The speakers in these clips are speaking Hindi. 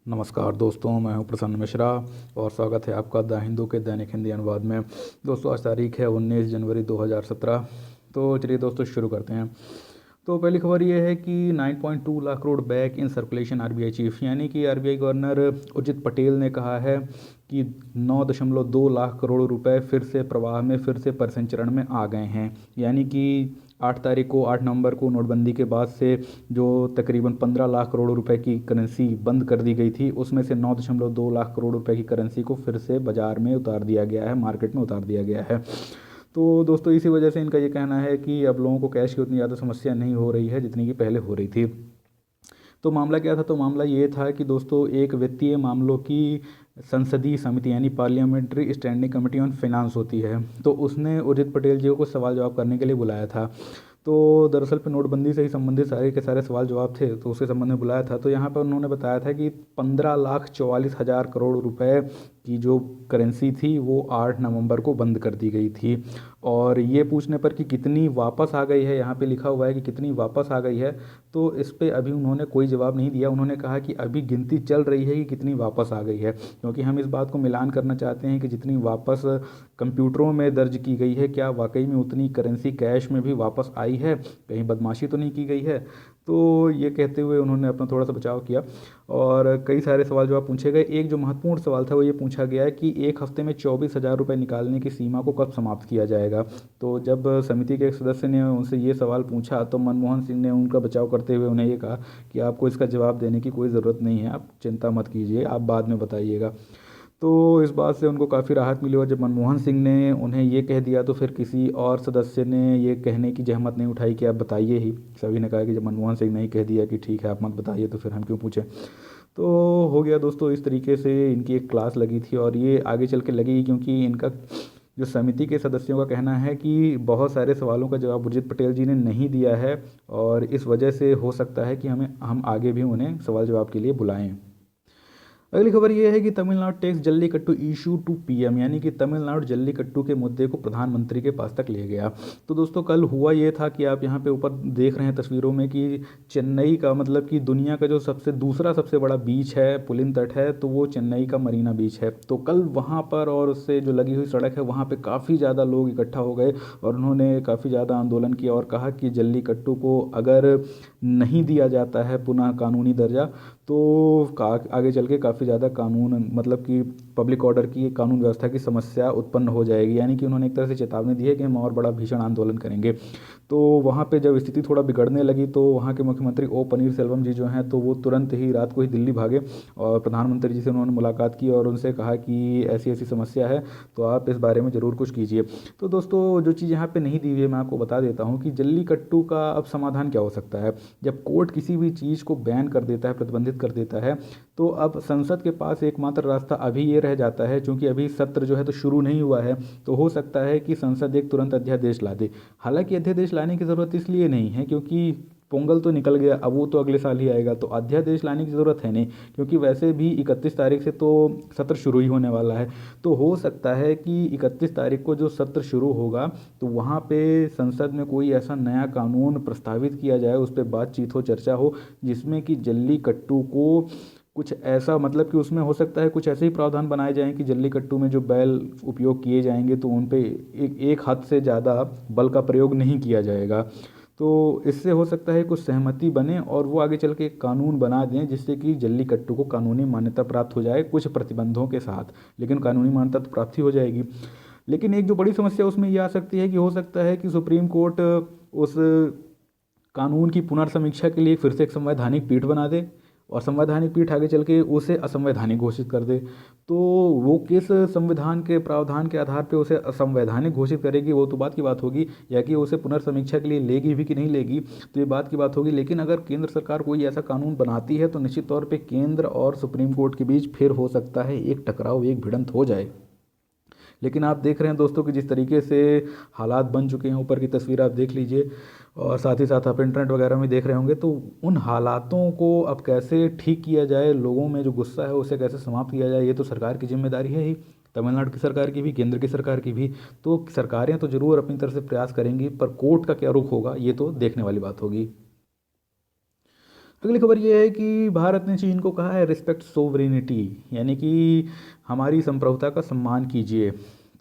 नमस्कार दोस्तों, मैं हूं प्रसन्न मिश्रा और स्वागत है आपका द हिंदू के दैनिक हिंदी अनुवाद में। दोस्तों, आज तारीख है 19 जनवरी 2017। तो चलिए दोस्तों शुरू करते हैं। तो पहली खबर ये है कि 9.2 lakh crore back in circulation. RBI chief यानी कि आरबीआई गवर्नर उर्जित पटेल ने कहा है कि 9.2 लाख करोड़ रुपए फिर से प्रवाह में, फिर से परिसंचरण में आ गए हैं। यानी कि 8 नवंबर को नोटबंदी के बाद से जो तकरीबन 15 लाख करोड़ रुपए की करेंसी बंद कर दी गई थी, उसमें से 9.2 लाख करोड़ रुपए की करेंसी को फिर से बाजार में उतार दिया गया है, मार्केट में उतार दिया गया है। तो दोस्तों, इसी वजह से इनका ये कहना है कि अब लोगों को कैश की उतनी ज़्यादा समस्या नहीं हो रही है जितनी कि पहले हो रही थी। तो मामला क्या था? तो मामला ये था कि दोस्तों, एक वित्तीय मामलों की संसदीय समिति यानी parliamentary standing committee on finance होती है, तो उसने उर्जित पटेल जी को सवाल जवाब करने के लिए बुलाया था। तो दरअसल पे नोटबंदी से ही संबंधित सारे के सारे सवाल जवाब थे, तो उसके संबंध में बुलाया था। तो यहाँ पर उन्होंने बताया था कि 15,44,000 करोड़ रुपए की जो करेंसी थी वो 8 नवंबर को बंद कर दी गई थी। और ये पूछने पर कि कितनी वापस आ गई है, यहाँ पे लिखा हुआ है कि कितनी वापस आ गई है, तो इस पे अभी उन्होंने कोई जवाब नहीं दिया। उन्होंने कहा कि अभी गिनती चल रही है कि कितनी वापस आ गई है, क्योंकि हम इस बात को मिलान करना चाहते हैं कि जितनी वापस कंप्यूटरों में दर्ज की गई है, क्या वाकई में उतनी करेंसी कैश में भी वापस आई है, कहीं बदमाशी तो नहीं की गई है। तो ये कहते हुए उन्होंने अपना थोड़ा सा बचाव किया और कई सारे सवाल जवाब पूछे गए। एक जो महत्वपूर्ण सवाल था वो ये पूछा गया है कि एक हफ्ते में 24,000 रुपये निकालने की सीमा को कब समाप्त किया जाएगा। तो जब समिति के एक सदस्य ने उनसे ये सवाल पूछा तो मनमोहन सिंह ने उनका बचाव करते हुए उन्हें ये कहा कि आपको इसका जवाब देने की कोई ज़रूरत नहीं है, आप चिंता मत कीजिए, आप बाद में बताइएगा। तो इस बात से उनको काफ़ी राहत मिली और जब मनमोहन सिंह ने उन्हें ये कह दिया तो फिर किसी और सदस्य ने ये कहने की जहमत नहीं उठाई कि आप बताइए ही। सभी ने कहा कि जब मनमोहन सिंह ने ही कह दिया कि ठीक है आप मत बताइए तो फिर हम क्यों पूछें। तो हो गया दोस्तों, इस तरीके से इनकी एक क्लास लगी थी और ये आगे चल के लगेगी, क्योंकि इनका जो समिति के सदस्यों का कहना है कि बहुत सारे सवालों का जवाब उर्जित पटेल जी ने नहीं दिया है और इस वजह से हो सकता है कि हम आगे भी उन्हें सवाल जवाब के लिए बुलाएं। अगली खबर यह है कि Tamil Nadu takes jallikattu issue to PM, यानी कि तमिलनाडु जल्लीकट्टू के मुद्दे को प्रधानमंत्री के पास तक ले गया। तो दोस्तों, कल हुआ ये था कि आप यहाँ पे ऊपर देख रहे हैं तस्वीरों में कि चेन्नई का, मतलब कि दुनिया का जो दूसरा सबसे बड़ा बीच है, पुलिन तट है, तो वो चेन्नई का मरीना बीच है। तो कल वहाँ पर और उससे जो लगी हुई सड़क है वहाँ पर काफ़ी ज़्यादा लोग इकट्ठा हो गए और उन्होंने काफ़ी ज़्यादा आंदोलन किया और कहा कि जल्लीकट्टू को अगर नहीं दिया जाता है पुनः कानूनी दर्जा, तो आगे चल के काफ़ी ज़्यादा कानून, मतलब कि पब्लिक ऑर्डर की, कानून व्यवस्था की समस्या उत्पन्न हो जाएगी। यानी कि उन्होंने एक तरह से चेतावनी दी है कि हम और बड़ा भीषण आंदोलन करेंगे। तो वहाँ पे जब स्थिति थोड़ा बिगड़ने लगी तो वहाँ के मुख्यमंत्री ओ पनीरसेल्वम जी जो हैं, तो वो तुरंत ही रात को ही दिल्ली भागे और प्रधानमंत्री जी से उन्होंने मुलाकात की और उनसे कहा कि ऐसी ऐसी समस्या है, तो आप इस बारे में ज़रूर कुछ कीजिए। तो दोस्तों, जो चीज़ यहाँ पे नहीं दी हुई है मैं आपको बता देता हूँ कि जल्लीकट्टू का अब समाधान क्या हो सकता है। जब कोर्ट किसी भी चीज़ को बैन कर देता है, प्रतिबंधित कर देता है, तो अब संसद के पास एकमात्र रास्ता अभी ये रह जाता है, क्योंकि अभी सत्र जो है तो शुरू नहीं हुआ है, तो हो सकता है कि संसद एक तुरंत अध्यादेश ला दे। हालांकि अध्यादेश लाने की ज़रूरत इसलिए नहीं है क्योंकि पोंगल तो निकल गया, अब वो तो अगले साल ही आएगा, तो अध्यादेश लाने की ज़रूरत है नहीं, क्योंकि वैसे भी 31 तारीख से तो सत्र शुरू ही होने वाला है। तो हो सकता है कि 31 तारीख को जो सत्र शुरू होगा तो वहाँ पे संसद में कोई ऐसा नया कानून प्रस्तावित किया जाए, उस पर बातचीत हो, चर्चा हो, जिसमें कि जल्लीकट्टू को कुछ ऐसा, मतलब कि उसमें हो सकता है कुछ ऐसे ही प्रावधान बनाए जाएं कि जल्लीकट्टू में जो बैल उपयोग किए जाएंगे तो उन पे एक हद से ज़्यादा बल का प्रयोग नहीं किया जाएगा। तो इससे हो सकता है कुछ सहमति बने और वो आगे चल के एक कानून बना दें जिससे कि जल्लीकट्टू को कानूनी मान्यता प्राप्त हो जाए, कुछ प्रतिबंधों के साथ, लेकिन कानूनी मान्यता तो प्राप्त ही हो जाएगी। लेकिन एक जो बड़ी समस्या उसमें ये आ सकती है कि हो सकता है कि सुप्रीम कोर्ट उस कानून की पुनर्समीक्षा के लिए फिर से एक संवैधानिक पीठ बना दे और संवैधानिक पीठ आगे चल के उसे असंवैधानिक घोषित कर दे। तो वो किस संविधान के प्रावधान के आधार पे उसे असंवैधानिक घोषित करेगी वो तो बात की बात होगी, या कि उसे पुनर्समीक्षा के लिए लेगी भी कि नहीं लेगी तो ये बात की बात होगी। लेकिन अगर केंद्र सरकार कोई ऐसा कानून बनाती है तो निश्चित तौर पर केंद्र और सुप्रीम कोर्ट के बीच फिर हो सकता है एक टकराव, एक भिड़ंत हो जाए। लेकिन आप देख रहे हैं दोस्तों कि जिस तरीके से हालात बन चुके हैं, ऊपर की तस्वीर आप देख लीजिए और साथ ही साथ आप इंटरनेट वगैरह में देख रहे होंगे, तो उन हालातों को अब कैसे ठीक किया जाए, लोगों में जो गुस्सा है उसे कैसे समाप्त किया जाए, ये तो सरकार की जिम्मेदारी है ही, तमिलनाडु की सरकार की भी, केंद्र की सरकार की भी। तो सरकारें तो ज़रूर अपनी तरफ से प्रयास करेंगी, पर कोर्ट का क्या रुख होगा ये तो देखने वाली बात होगी। अगली खबर ये है कि भारत ने चीन को कहा है रिस्पेक्ट सोवरेनिटी, यानी कि हमारी संप्रभुता का सम्मान कीजिए।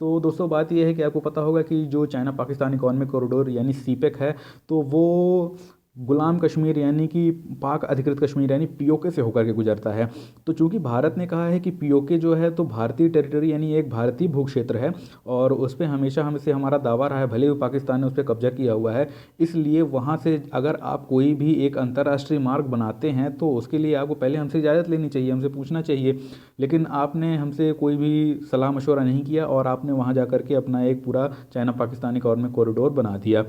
तो दोस्तों बात यह है कि आपको पता होगा कि जो चाइना पाकिस्तान इकॉनमिक कॉरिडोर यानी सीपेक है, तो वो गुलाम कश्मीर यानी कि पाक अधिकृत कश्मीर यानी पीओके से होकर के गुजरता है। तो चूंकि भारत ने कहा है कि पीओके जो है तो भारतीय टेरिटरी यानी एक भारतीय भू क्षेत्र है, और उस पर हमेशा हमसे हमारा दावा रहा है, भले ही पाकिस्तान ने उस पर कब्जा किया हुआ है। इसलिए वहाँ से अगर आप कोई भी एक अंतर्राष्ट्रीय मार्ग बनाते हैं तो उसके लिए आपको पहले हमसे इजाज़त लेनी चाहिए, हमसे पूछना चाहिए। लेकिन आपने हमसे कोई भी सलाह मशवरा नहीं किया और आपने वहाँ जा कर के अपना एक पूरा चाइना पाकिस्तान इकॉनमिक कॉरिडोर बना दिया।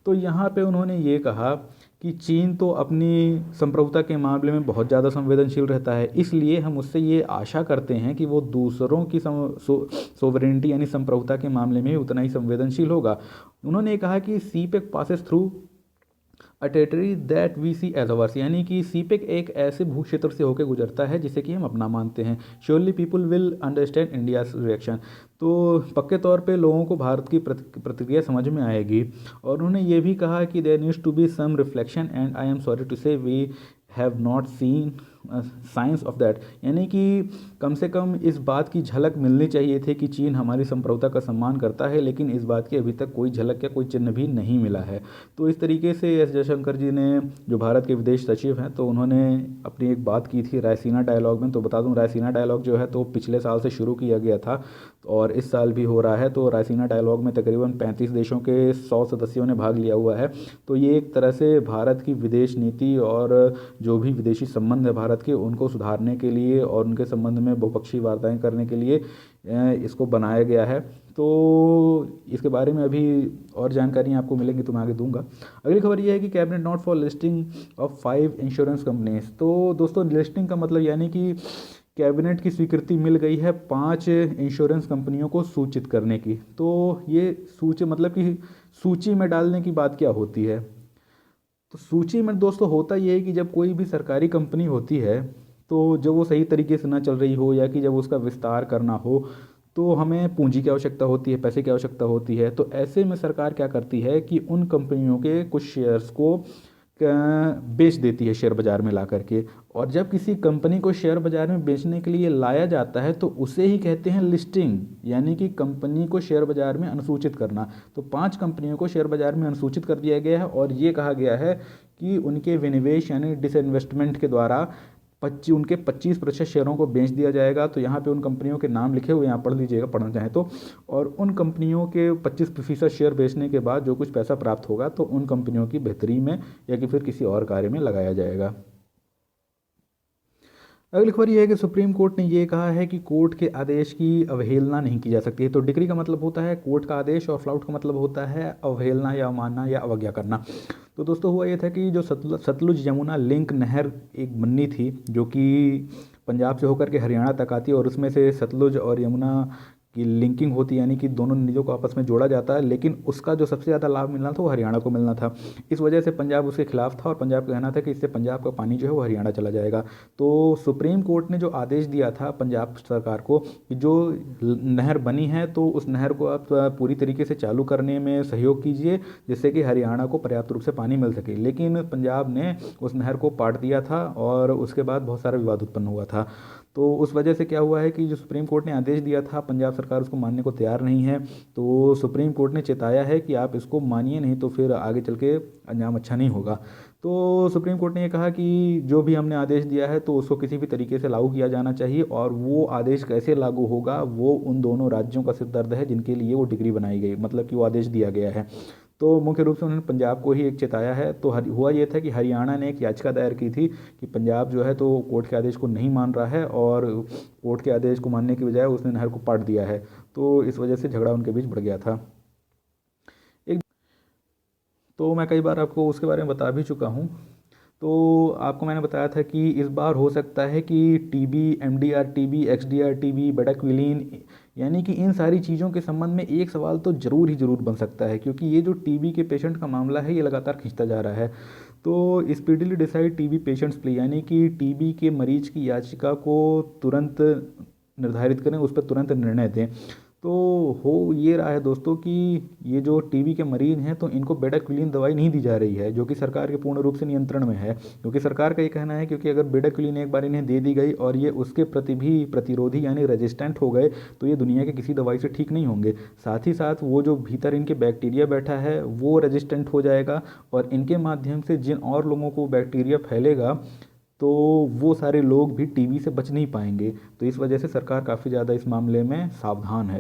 तो यहाँ पे उन्होंने ये कहा कि चीन तो अपनी संप्रभुता के मामले में बहुत ज़्यादा संवेदनशील रहता है, इसलिए हम उससे ये आशा करते हैं कि वो दूसरों की सोवरेनिटी यानी संप्रभुता के मामले में उतना ही संवेदनशील होगा। उन्होंने कहा कि CPEC passes through a territory that we see as ours, यानी कि सीपेक एक ऐसे भू क्षेत्र से होकर गुजरता है जिसे कि हम अपना मानते हैं। Surely people will understand India's reaction, तो पक्के तौर पे लोगों को भारत की प्रतिक्रिया समझ में आएगी। और उन्होंने ये भी कहा कि there needs to be some reflection and I am sorry to say we have not seen science of that, यानी कि कम से कम इस बात की झलक मिलनी चाहिए थी कि चीन हमारी संप्रभुता का सम्मान करता है, लेकिन इस बात की अभी तक कोई झलक या कोई चिन्ह भी नहीं मिला है। तो इस तरीके से एस जयशंकर जी ने, जो भारत के विदेश सचिव हैं, तो उन्होंने अपनी एक बात की थी रायसीना डायलॉग में। तो बता दूं रायसीना डायलॉग जो है तो पिछले साल से शुरू किया गया था और इस साल भी हो रहा है। तो रायसीना डायलॉग में तकरीबन 35 देशों के 100 सदस्यों ने भाग लिया हुआ है। तो ये एक तरह से भारत की विदेश नीति और जो भी विदेशी संबंध है भारत के, उनको सुधारने के लिए और उनके संबंध में बहुपक्षीय वार्ताएं करने के लिए इसको बनाया गया है। तो इसके बारे में अभी और जानकारी आपको मिलेंगी तो मैं आगे दूंगा। अगली खबर ये है कि cabinet note for listing of 5 insurance companies. तो दोस्तों लिस्टिंग का मतलब यानी कि कैबिनेट की स्वीकृति मिल गई है 5 इंश्योरेंस कंपनियों को सूचित करने की। तो ये सूची मतलब कि सूची में डालने की बात क्या होती है, तो सूची में दोस्तों होता ये है कि जब कोई भी सरकारी कंपनी होती है तो जब वो सही तरीके से ना चल रही हो या कि जब उसका विस्तार करना हो तो हमें पूंजी की आवश्यकता होती है, पैसे की आवश्यकता होती है। तो ऐसे में सरकार क्या करती है कि उन कंपनियों के कुछ शेयर्स को बेच देती है शेयर बाजार में ला करके। और जब किसी कंपनी को शेयर बाजार में बेचने के लिए लाया जाता है तो उसे ही कहते हैं लिस्टिंग, यानी कि कंपनी को शेयर बाजार में अनुसूचित करना। तो 5 कंपनियों को शेयर बाजार में अनुसूचित कर दिया गया है और ये कहा गया है कि उनके विनिवेश यानी डिसइन्वेस्टमेंट के द्वारा उनके 25% शेयरों को बेच दिया जाएगा। तो यहाँ पे उन कंपनियों के नाम लिखे हुए यहाँ पढ़ लीजिएगा पढ़ना चाहें तो। और उन कंपनियों के 25% शेयर बेचने के बाद जो कुछ पैसा प्राप्त होगा तो उन कंपनियों की बेहतरी में या कि फिर किसी और कार्य में लगाया जाएगा। अगली खबर ये है कि सुप्रीम कोर्ट ने ये कहा है कि कोर्ट के आदेश की अवहेलना नहीं की जा सकती है। तो डिग्री का मतलब होता है कोर्ट का आदेश और फ्लाउट का मतलब होता है अवहेलना या अवमानना या अवज्ञा करना। तो दोस्तों हुआ ये था कि जो सतलुज यमुना लिंक नहर एक बननी थी जो कि पंजाब से होकर के हरियाणा तक आती है और उसमें से सतलुज और यमुना की लिंकिंग होती है, यानी कि दोनों नदियों को आपस में जोड़ा जाता है। लेकिन उसका जो सबसे ज़्यादा लाभ मिलना था वो हरियाणा को मिलना था। इस वजह से पंजाब उसके खिलाफ था और पंजाब का कहना था कि इससे पंजाब का पानी जो है वो हरियाणा चला जाएगा। तो सुप्रीम कोर्ट ने जो आदेश दिया था पंजाब सरकार को कि जो नहर बनी है तो उस नहर को आप पूरी तरीके से चालू करने में सहयोग कीजिए जिससे कि हरियाणा को पर्याप्त रूप से पानी मिल सके। लेकिन पंजाब ने उस नहर को पाट दिया था और उसके बाद बहुत सारा विवाद उत्पन्न हुआ था। तो उस वजह से क्या हुआ है कि जो सुप्रीम कोर्ट ने आदेश दिया था पंजाब सरकार उसको मानने को तैयार नहीं है। तो सुप्रीम कोर्ट ने चेताया है कि आप इसको मानिए, नहीं तो फिर आगे चल के अंजाम अच्छा नहीं होगा। तो सुप्रीम कोर्ट ने ये कहा कि जो भी हमने आदेश दिया है तो उसको किसी भी तरीके से लागू किया जाना चाहिए और वो आदेश कैसे लागू होगा वो उन दोनों राज्यों का सिरदर्द है जिनके लिए वो डिग्री बनाई गई, मतलब कि वो आदेश दिया गया है। तो मुख्य रूप से उन्होंने पंजाब को ही एक चेताया है। तो हुआ ये था कि हरियाणा ने एक याचिका दायर की थी कि पंजाब जो है तो कोर्ट के आदेश को नहीं मान रहा है और कोर्ट के आदेश को मानने की बजाय उसने नहर को पाट दिया है। तो इस वजह से झगड़ा उनके बीच बढ़ गया था। एक तो मैं कई बार आपको उसके बारे में बता भी चुका हूँ। तो आपको मैंने बताया था कि इस बार हो सकता है कि TB, MDR TB, XDR TB, bedaquiline यानी कि इन सारी चीज़ों के संबंध में एक सवाल तो ज़रूर ही ज़रूर बन सकता है, क्योंकि ये जो टीबी के पेशेंट का मामला है ये लगातार खिंचता जा रहा है। तो speedily decide TB patients plea, यानी कि टीबी के मरीज की याचिका को तुरंत निर्धारित करें, उस पर तुरंत निर्णय दें। तो हो ये रहा है दोस्तों कि ये जो टीबी के मरीज़ हैं तो इनको बेडाक्विलीन दवाई नहीं दी जा रही है, जो कि सरकार के पूर्ण रूप से नियंत्रण में है, क्योंकि सरकार का ये कहना है क्योंकि अगर बेडाक्विलीन एक बार इन्हें दे दी गई और ये उसके प्रति भी प्रतिरोधी यानी रेजिस्टेंट हो गए तो ये दुनिया के किसी दवाई से ठीक नहीं होंगे। साथ ही साथ वो जो भीतर इनके बैक्टीरिया बैठा है वो रेजिस्टेंट हो जाएगा और इनके माध्यम से जिन और लोगों को बैक्टीरिया फैलेगा तो वो सारे लोग भी टीबी से बच नहीं पाएंगे। तो इस वजह से सरकार काफ़ी ज़्यादा इस मामले में सावधान है।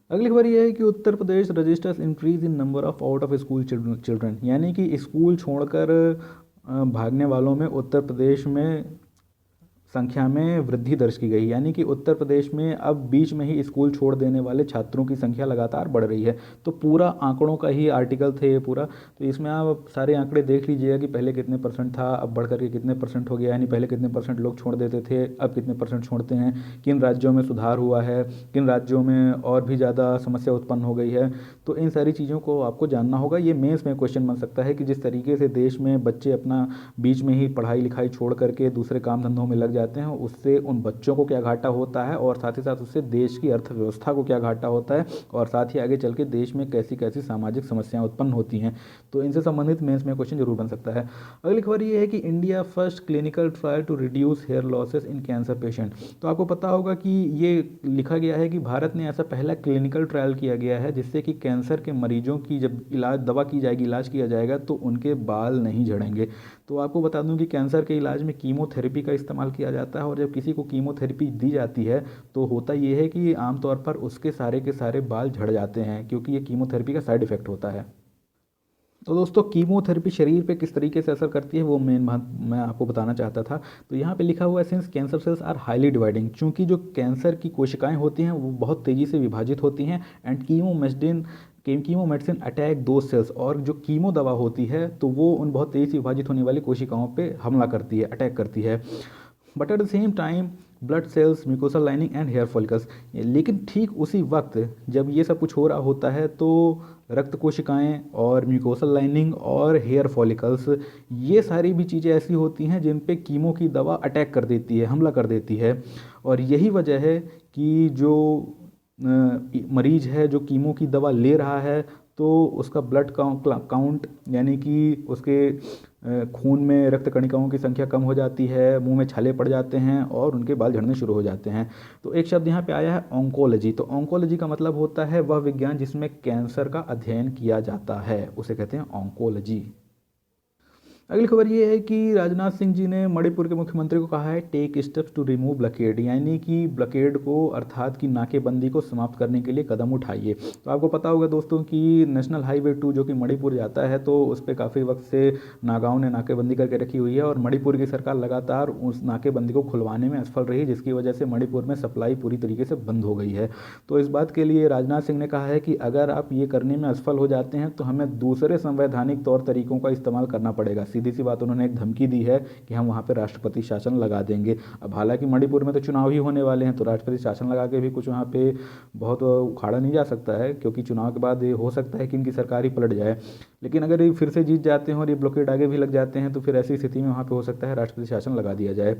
अगली खबर ये है कि Uttar Pradesh registers increase in number of out of school children, यानी कि स्कूल छोड़कर भागने वालों में उत्तर प्रदेश में संख्या में वृद्धि दर्ज की गई, यानी कि उत्तर प्रदेश में अब बीच में ही स्कूल छोड़ देने वाले छात्रों की संख्या लगातार बढ़ रही है। तो पूरा आंकड़ों का ही आर्टिकल थे ये पूरा, तो इसमें आप सारे आंकड़े देख लीजिएगा कि पहले कितने परसेंट था, अब बढ़ करके कितने परसेंट हो गया, यानी पहले कितने परसेंट लोग छोड़ देते थे, अब कितने परसेंट छोड़ते हैं, किन राज्यों में सुधार हुआ है, किन राज्यों में और भी ज़्यादा समस्या उत्पन्न हो गई है। तो इन सारी चीज़ों को आपको जानना होगा। ये मेंस में क्वेश्चन बन सकता है कि जिस तरीके से देश में बच्चे अपना बीच में ही पढ़ाई लिखाई छोड़ करके दूसरे काम धंधों में लग जाते हैं, उससे उन बच्चों को क्या घाटा होता है और साथ ही साथ उससे देश की अर्थव्यवस्था को क्या घाटा होता है और साथ ही आगे चल के देश में कैसी कैसी सामाजिक समस्याएं उत्पन्न होती हैं। तो इनसे संबंधित मेंस में क्वेश्चन जरूर बन सकता है। अगली खबर ये है कि India first clinical trial to reduce hair losses in cancer patient. तो आपको पता होगा कि ये लिखा गया है कि भारत ने ऐसा पहला क्लिनिकल ट्रायल किया गया है जिससे कि कैंसर के मरीजों की जब दवा की जाएगी, इलाज किया जाएगा तो उनके बाल नहीं झड़ेंगे। तो आपको बता दूं कि कैंसर के इलाज में कीमोथेरेपी का इस्तेमाल किया जाता है और जब किसी को कीमोथेरेपी दी जाती है तो होता ये है कि आमतौर पर उसके सारे के सारे बाल झड़ जाते हैं, क्योंकि ये कीमोथेरेपी का साइड इफेक्ट होता है। तो दोस्तों कीमोथेरेपी शरीर पे किस तरीके से असर करती है वो मैं आपको बताना चाहता था। तो यहाँ पे लिखा हुआ है since cancer cells are highly dividing, चूँकि जो कैंसर की कोशिकाएं होती हैं वो बहुत तेज़ी से विभाजित होती हैं एंड कीमो मेडिसिन अटैक दो सेल्स, और जो कीमो दवा होती है तो वो उन बहुत तेज़ी से विभाजित होने वाली कोशिकाओं पे हमला करती है, अटैक करती है। But at the same time blood cells, mucosal lining and hair follicles, लेकिन ठीक उसी वक्त जब ये सब कुछ हो रहा होता है तो रक्त कोशिकाएं और म्यूकोसल लाइनिंग और हेयर फॉलिकल्स, ये सारी भी चीज़ें ऐसी होती हैं जिन पे कीमो की दवा अटैक कर देती है, हमला कर देती है। और यही वजह है कि जो मरीज है जो कीमो की दवा ले रहा है तो उसका ब्लड काउंट यानी कि उसके खून में रक्त कणिकाओं की संख्या कम हो जाती है, मुंह में छाले पड़ जाते हैं और उनके बाल झड़ने शुरू हो जाते हैं। तो एक शब्द यहाँ पे आया है ऑन्कोलॉजी। तो ऑन्कोलॉजी का मतलब होता है वह विज्ञान जिसमें कैंसर का अध्ययन किया जाता है, उसे कहते हैं ऑन्कोलॉजी। अगली खबर ये है कि राजनाथ सिंह जी ने मणिपुर के मुख्यमंत्री को कहा है take steps to remove blockade, यानी कि ब्लॉकेड को अर्थात की नाकेबंदी को समाप्त करने के लिए कदम उठाइए। तो आपको पता होगा दोस्तों कि नेशनल हाईवे 2 जो कि मणिपुर जाता है तो उस पर काफ़ी वक्त से नागाओं ने नाकेबंदी करके रखी हुई है और मणिपुर की सरकार लगातार उस नाकेबंदी को खुलवाने में असफल रही, जिसकी वजह से मणिपुर में सप्लाई पूरी तरीके से बंद हो गई है। तो इस बात के लिए राजनाथ सिंह ने कहा है कि अगर आप ये करने में असफल हो जाते हैं तो हमें दूसरे संवैधानिक तौर तरीकों का इस्तेमाल करना पड़ेगा। सीधी सी बात, उन्होंने एक धमकी दी है कि हम वहाँ पे राष्ट्रपति शासन लगा देंगे। अब हालांकि मणिपुर में तो चुनाव ही होने वाले हैं तो राष्ट्रपति शासन लगा के भी कुछ वहाँ पे बहुत उखाड़ा नहीं जा सकता है, क्योंकि चुनाव के बाद ये हो सकता है कि इनकी सरकार ही पलट जाए। लेकिन अगर ये फिर से जीत जाते हैं और ये ब्लॉकेड आगे भी लग जाते हैं तो फिर ऐसी स्थिति में वहाँ पर हो सकता है राष्ट्रपति शासन लगा दिया जाए।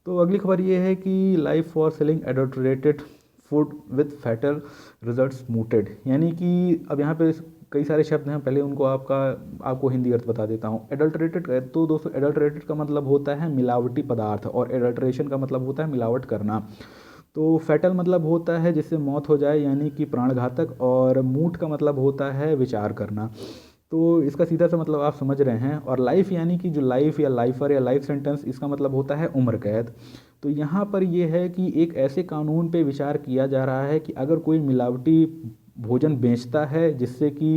तो अगली खबर ये है कि life for selling adulterated food with fatal results mooted, यानी कि अब यहाँ पे कई सारे शब्द हैं, पहले उनको आपको हिंदी अर्थ बता देता हूँ। एडल्टरेटेड, तो दोस्तों एडल्टरेटेड का मतलब होता है मिलावटी पदार्थ और एडल्ट्रेशन का मतलब होता है मिलावट करना। तो फैटल मतलब होता है जिससे मौत हो जाए यानी कि प्राणघातक, और मूट का मतलब होता है विचार करना। तो इसका सीधा सा मतलब आप समझ रहे हैं। और लाइफ यानी कि जो लाइफ या लाइफर या लाइफ सेंटेंस, इसका मतलब होता है उम्र कैद। तो यहाँ पर यह है कि एक ऐसे कानून पे विचार किया जा रहा है कि अगर कोई मिलावटी भोजन बेचता है जिससे कि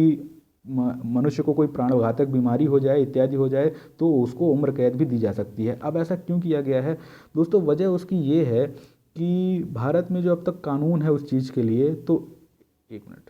मनुष्य को कोई प्राणघातक बीमारी हो जाए इत्यादि हो जाए तो उसको उम्र कैद भी दी जा सकती है। अब ऐसा क्यों किया गया है दोस्तों? वजह उसकी ये है कि भारत में जो अब तक कानून है उस चीज़ के लिए, तो एक मिनट,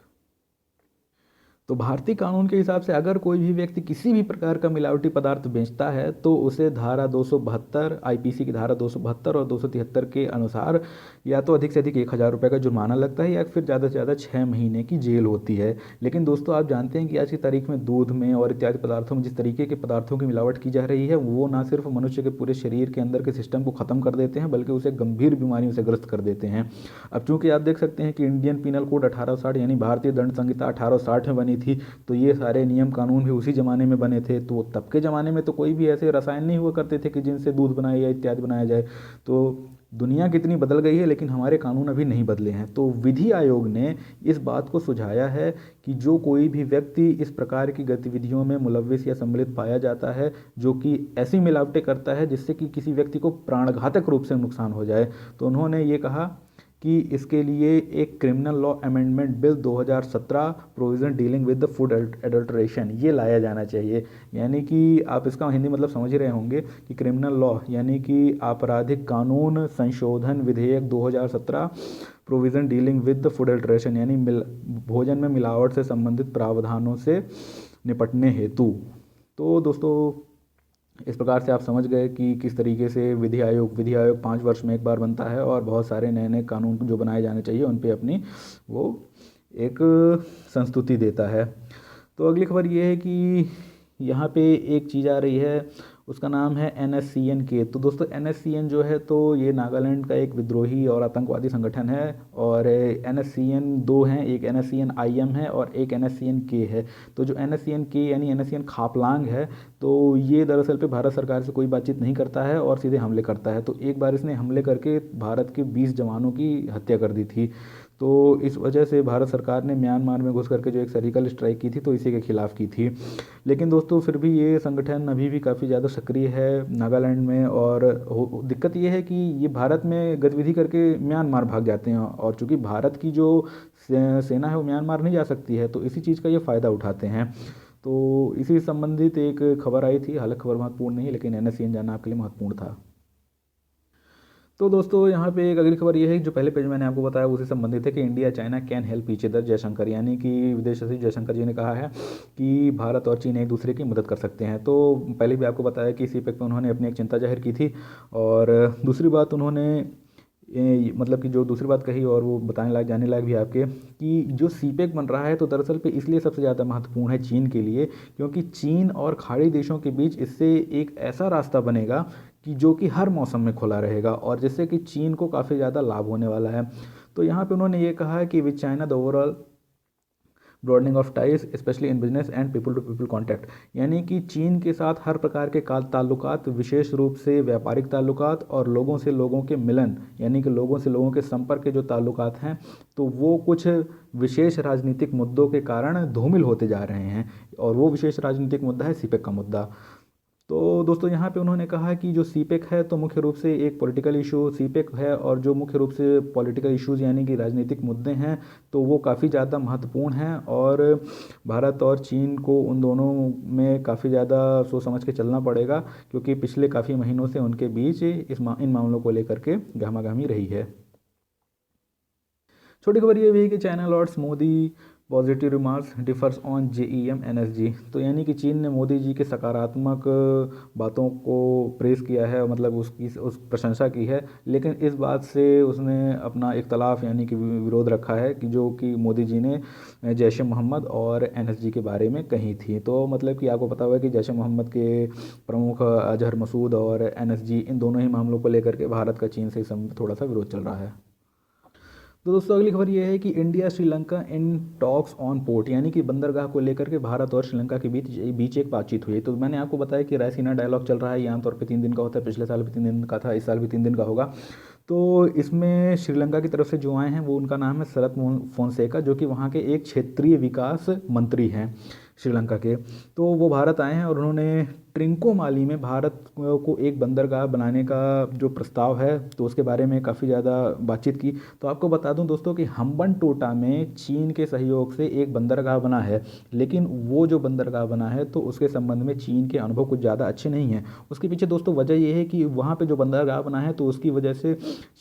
तो भारतीय कानून के हिसाब से अगर कोई भी व्यक्ति किसी भी प्रकार का मिलावटी पदार्थ बेचता है तो उसे धारा 272 आईपीसी की धारा 272 और 273 के अनुसार या तो अधिक से अधिक 1,000 रुपये का जुर्माना लगता है या फिर ज़्यादा से ज़्यादा 6 महीने की जेल होती है। लेकिन दोस्तों आप जानते हैं कि आज की तारीख में दूध में और इत्यादि पदार्थों में जिस तरीके के पदार्थों की मिलावट की जा रही है वो ना सिर्फ मनुष्य के पूरे शरीर के अंदर के सिस्टम को ख़त्म कर देते हैं बल्कि उसे गंभीर बीमारियों से ग्रस्त कर देते हैं। अब चूंकि आप देख सकते हैं कि इंडियन पिनल कोड 1860 यानी भारतीय दंड संहिता 1860 में बनी थी, तो ये सारे नियम कानून भी उसी ज़माने में बने थे। तो तब के ज़माने में तो कोई भी ऐसे रसायन नहीं हुआ करते थे कि जिनसे दूध बनाया या इत्यादि बनाया जाए। तो दुनिया कितनी बदल गई है लेकिन हमारे कानून अभी नहीं बदले हैं। तो विधि आयोग ने इस बात को सुझाया है कि जो कोई भी व्यक्ति इस प्रकार की गतिविधियों में मुलव्विस या सम्मिलित पाया जाता है जो कि ऐसी मिलावटें करता है जिससे कि किसी व्यक्ति को प्राणघातक रूप से नुकसान हो जाए, तो उन्होंने ये कहा कि इसके लिए एक criminal law amendment bill 2017 provision dealing with the food adulteration ये लाया जाना चाहिए। यानी कि आप इसका हिंदी मतलब समझ ही रहे होंगे कि क्रिमिनल लॉ यानी कि आपराधिक कानून संशोधन विधेयक 2017 provision dealing with the food adulteration यानी भोजन में मिलावट से संबंधित प्रावधानों से निपटने हेतु। तो दोस्तों इस प्रकार से आप समझ गए कि किस तरीके से विधि आयोग 5 वर्ष में एक बार बनता है और बहुत सारे नए नए कानून जो बनाए जाने चाहिए उन पे अपनी वो एक संस्तुति देता है। तो अगली खबर ये है कि यहाँ पे एक चीज़ आ रही है, उसका नाम है NSCN के। तो दोस्तों NSCN जो है तो ये नागालैंड का एक विद्रोही और आतंकवादी संगठन है और NSCN दो हैं, एक NSCN IM है और एक NSCN के है। तो जो NSCN के यानी NSCN खापलांग है तो ये दरअसल पे भारत सरकार से कोई बातचीत नहीं करता है और सीधे हमले करता है। तो एक बार इसने हमले करके भारत के 20 जवानों की हत्या कर दी थी। तो इस वजह से भारत सरकार ने म्यांमार में घुस करके जो एक सर्जिकल स्ट्राइक की थी तो इसी के खिलाफ की थी। लेकिन दोस्तों फिर भी ये संगठन अभी भी काफ़ी ज़्यादा सक्रिय है नागालैंड में और दिक्कत ये है कि ये भारत में गतिविधि करके म्यांमार भाग जाते हैं और चूंकि भारत की जो सेना है वो म्यांमार नहीं जा सकती है तो इसी चीज़ का ये फ़ायदा उठाते हैं। तो इसी संबंधित एक खबर आई थी, हालांकि खबर महत्वपूर्ण नहीं लेकिन NSCN जानना आपके लिए महत्वपूर्ण था। तो दोस्तों यहाँ पे एक अगली खबर ये है जो पहले पेज मैंने आपको बताया उसी संबंधित है कि India China can help each other. Jaishankar यानी कि विदेश सचिव जयशंकर जी ने कहा है कि भारत और चीन एक दूसरे की मदद कर सकते हैं। तो पहले भी आपको बताया कि CPEC पे उन्होंने अपनी एक चिंता जाहिर की थी और दूसरी बात उन्होंने मतलब कि जो दूसरी बात कही और वो बताने लायक जाने लायक भी आपके कि जो CPEC बन रहा है तो दरअसल पे इसलिए सबसे ज़्यादा महत्वपूर्ण है चीन के लिए क्योंकि चीन और खाड़ी देशों के बीच इससे एक ऐसा रास्ता बनेगा कि जो कि हर मौसम में खुला रहेगा और जिससे कि चीन को काफ़ी ज़्यादा लाभ होने वाला है। तो यहाँ पे उन्होंने ये कहा है कि with China the overall broadening of ties specially in business and people to people contact यानी कि चीन के साथ हर प्रकार के ताल्लुकात विशेष रूप से व्यापारिक ताल्लुकात और लोगों से लोगों के मिलन यानी कि लोगों से लोगों के संपर्क के जो ताल्लुकात हैं तो वो कुछ विशेष राजनीतिक मुद्दों के कारण धूमिल होते जा रहे हैं और वो विशेष राजनीतिक मुद्दा है CPEC का मुद्दा। तो दोस्तों यहाँ पे उन्होंने कहा कि जो CPEC है तो मुख्य रूप से एक पॉलिटिकल इशू CPEC है और जो मुख्य रूप से पॉलिटिकल इश्यूज़ यानी कि राजनीतिक मुद्दे हैं तो वो काफ़ी ज़्यादा महत्वपूर्ण हैं और भारत और चीन को उन दोनों में काफ़ी ज़्यादा सोच समझ के चलना पड़ेगा क्योंकि पिछले काफ़ी महीनों से उनके बीच इन मामलों को लेकर के गहमागहमी रही है। छोटी खबर ये भी है कि China lauds Modi positive remarks differs on JEM NSG। तो यानी कि चीन ने मोदी जी के सकारात्मक बातों को प्रेस किया है मतलब उस प्रशंसा की है लेकिन इस बात से उसने अपना इख्तलाफ यानी कि विरोध रखा है कि जो कि मोदी जी ने जैश ए मोहम्मद और NSG के बारे में कही थी। तो मतलब कि आपको पता होगा कि जैश ए मोहम्मद के प्रमुख अजहर मसूद और NSG इन दोनों ही मामलों को लेकर के भारत का चीन से थोड़ा सा विरोध चल रहा है। तो दोस्तों अगली खबर ये है कि India Sri Lanka in talks on port यानी कि बंदरगाह को लेकर के भारत और श्रीलंका के बीच एक बातचीत हुई। तो मैंने आपको बताया कि रायसीना डायलॉग चल रहा है, ये आमतौर पे 3 दिन का होता है, पिछले साल भी 3 दिन का था, इस साल भी 3 दिन का होगा। तो इसमें श्रीलंका की तरफ से जो आए हैं वो उनका नाम है शरत फोनसेका जो कि वहाँ के एक क्षेत्रीय विकास मंत्री हैं श्रीलंका के। तो वो भारत आए हैं और उन्होंने ट्रिंकोमाली में भारत को एक बंदरगाह बनाने का जो प्रस्ताव है तो उसके बारे में काफ़ी ज़्यादा बातचीत की। तो आपको बता दूं दोस्तों कि हम्बनटोटा में चीन के सहयोग से एक बंदरगाह बना है, लेकिन वो जो बंदरगाह बना है तो उसके संबंध में चीन के अनुभव कुछ ज़्यादा अच्छे नहीं हैं। उसके पीछे दोस्तों वजह ये है कि वहाँ पे जो बंदरगाह बना है तो उसकी वजह से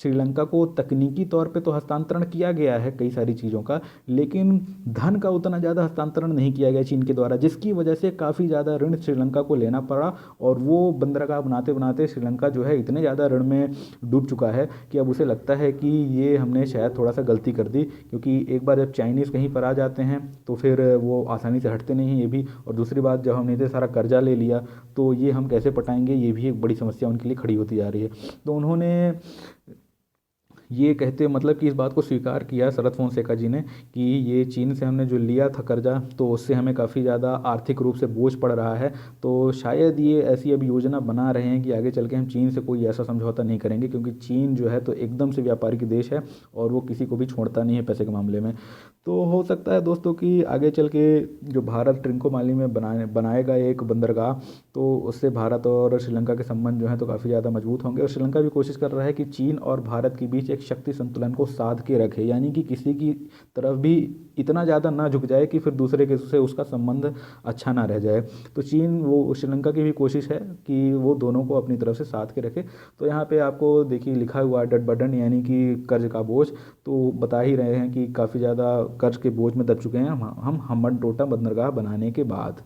श्रीलंका को तकनीकी तौर पे तो हस्तांतरण किया गया है कई सारी चीज़ों का, लेकिन धन का उतना ज़्यादा हस्तांतरण नहीं किया गया चीन के द्वारा, जिसकी वजह से काफ़ी ज़्यादा ऋण श्रीलंका को लेना पड़ा। और वो बंदरगाह बनाते बनाते श्रीलंका जो है इतने ज़्यादा ऋण में डूब चुका है कि अब उसे लगता है कि ये हमने शायद थोड़ा सा गलती कर दी, क्योंकि एक बार जब चाइनीज़ कहीं पर आ जाते हैं तो फिर वो आसानी से हटते नहीं हैं ये भी। और दूसरी बात, जब हमने इतने सारा कर्जा ले लिया तो ये हम कैसे पटाएंगे, ये भी एक बड़ी समस्या उनके लिए खड़ी होती जा रही है। तो उन्होंने ये कहते मतलब कि इस बात को स्वीकार किया शरद फोनसेका जी ने कि ये चीन से हमने जो लिया था कर्जा तो उससे हमें काफ़ी ज़्यादा आर्थिक रूप से बोझ पड़ रहा है। तो शायद ये ऐसी अब योजना बना रहे हैं कि आगे चल के हम चीन से कोई ऐसा समझौता नहीं करेंगे, क्योंकि चीन जो है तो एकदम से व्यापारिक देश है और वो किसी को भी छोड़ता नहीं है पैसे के मामले में। तो हो सकता है दोस्तों कि आगे चल के जो भारत ट्रिंकोमाली में बनाएगा एक बंदरगाह, तो उससे भारत और श्रीलंका के संबंध जो है तो काफ़ी ज़्यादा मजबूत होंगे। और श्रीलंका भी कोशिश कर रहा है कि चीन और भारत के बीच एक शक्ति संतुलन को साध के रखे, यानी कि किसी की तरफ भी इतना ज़्यादा ना झुक जाए कि फिर दूसरे के से उसका संबंध अच्छा ना रह जाए। तो चीन वो श्रीलंका की भी कोशिश है कि वो दोनों को अपनी तरफ से साध के रखे। तो यहाँ पे आपको देखिए लिखा हुआ डेट बर्डन, यानी कि कर्ज का बोझ, तो बता ही रहे हैं कि काफ़ी ज़्यादा कर्ज के बोझ में दब चुके हैं हम हम्बनटोटा बंदरगाह बनाने के बाद।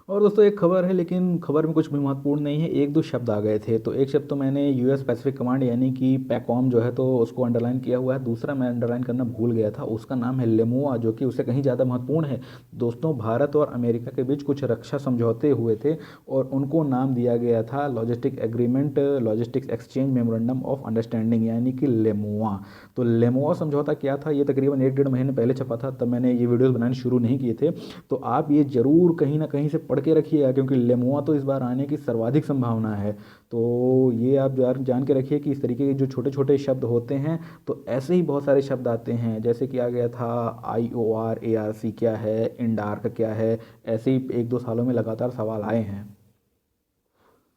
और दोस्तों एक खबर है, लेकिन खबर में कुछ भी महत्वपूर्ण नहीं है, एक दो शब्द आ गए थे। तो एक शब्द तो मैंने यूएस पैसिफिक कमांड यानी कि पैकॉम जो है तो उसको अंडरलाइन किया हुआ है, दूसरा मैं अंडरलाइन करना भूल गया था, उसका नाम है लेमुआ, जो कि उससे कहीं ज़्यादा महत्वपूर्ण है। दोस्तों भारत और अमेरिका के बीच कुछ रक्षा समझौते हुए थे और उनको नाम दिया गया था logistic agreement, logistics exchange memorandum of understanding, यानी कि लेमुआ। तो लेमुआ समझौता क्या था, ये तकरीबन 1 डेढ़ महीने पहले छपा था, तब मैंने ये वीडियोज़ बनाने शुरू नहीं किए थे। तो आप ये ज़रूर कहीं ना कहीं से पढ़ के रखिएगा, क्योंकि लेमुआ तो इस बार आने की सर्वाधिक संभावना है। तो ये आप जान के रखिए कि इस तरीके के जो छोटे छोटे शब्द होते हैं तो ऐसे ही बहुत सारे शब्द आते हैं, जैसे कि आ गया था IORARC क्या है, इंडार्क क्या है, ऐसे ही 1 2 सालों में लगातार सवाल आए हैं।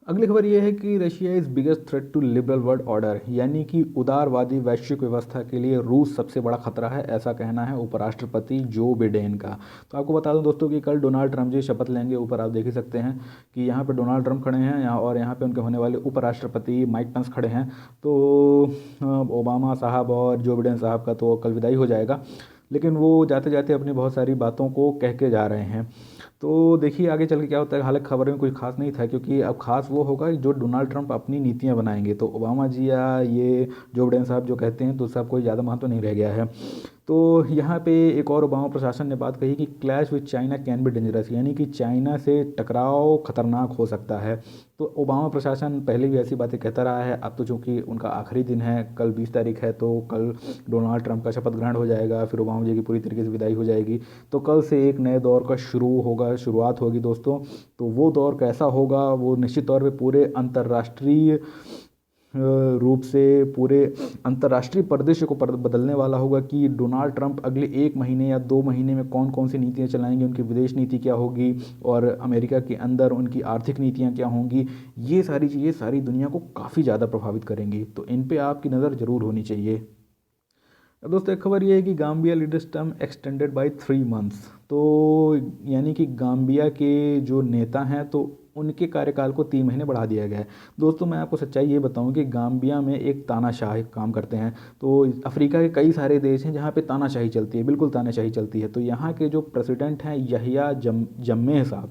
अगली खबर यह है कि Russia is biggest threat to liberal world order, यानी कि उदारवादी वैश्विक व्यवस्था के लिए रूस सबसे बड़ा खतरा है, ऐसा कहना है उपराष्ट्रपति जो बिडेन का। तो आपको बता दूं दोस्तों कि कल डोनाल्ड ट्रंप जी शपथ लेंगे, ऊपर आप देख ही सकते हैं कि यहाँ पे डोनाल्ड ट्रंप खड़े हैं यहाँ, और यहाँ पे उनके होने वाले उपराष्ट्रपति माइक पेंस खड़े हैं। तो ओबामा साहब और जो बिडेन साहब का तो कल विदाई हो जाएगा, लेकिन वो जाते जाते अपनी बहुत सारी बातों को कह के जा रहे हैं। तो देखिए आगे चल के क्या होता है। हालांकि खबर में कुछ खास नहीं था, क्योंकि अब खास वो होगा जो डोनाल्ड ट्रंप अपनी नीतियां बनाएंगे, तो ओबामा जी या ये जो बिडेन साहब जो कहते हैं तो उसका कोई ज़्यादा महत्व नहीं रह गया है। तो यहाँ पे एक और ओबामा प्रशासन ने बात कही कि clash with China can be dangerous, यानी कि चाइना से टकराव खतरनाक हो सकता है। तो ओबामा प्रशासन पहले भी ऐसी बातें कहता रहा है, अब तो चूंकि उनका आखिरी दिन है, कल 20 तारीख है, तो कल डोनाल्ड ट्रंप का शपथ ग्रहण हो जाएगा, फिर ओबामा जी की पूरी तरीके से विदाई हो जाएगी। तो कल से एक नए दौर का शुरुआत होगी दोस्तों। तो वो दौर कैसा होगा, वो निश्चित तौर पे पूरे अंतर्राष्ट्रीय रूप से पूरे अंतर्राष्ट्रीय परिदृश्य को बदलने वाला होगा कि डोनाल्ड ट्रंप अगले 1 महीने या 2 महीने में कौन कौन सी नीतियां चलाएंगे, उनकी विदेश नीति क्या होगी और अमेरिका के अंदर उनकी आर्थिक नीतियां क्या होंगी। ये सारी चीज़ें सारी दुनिया को काफ़ी ज़्यादा प्रभावित करेंगी, तो इन पे आपकी नज़र ज़रूर होनी चाहिए। अब दोस्तों एक खबर ये है कि Gambia leaders term extended by 3 months. तो यानी कि गाम्बिया के जो नेता हैं तो उनके कार्यकाल को 3 महीने बढ़ा दिया गया है। दोस्तों मैं आपको सच्चाई ये बताऊं कि गाम्बिया में एक तानाशाह काम करते हैं। तो अफ्रीका के कई सारे देश हैं जहाँ पे तानाशाही चलती है, बिल्कुल तानाशाही चलती है। तो यहाँ के जो प्रेसिडेंट हैं यहिया जम्मेह साहब,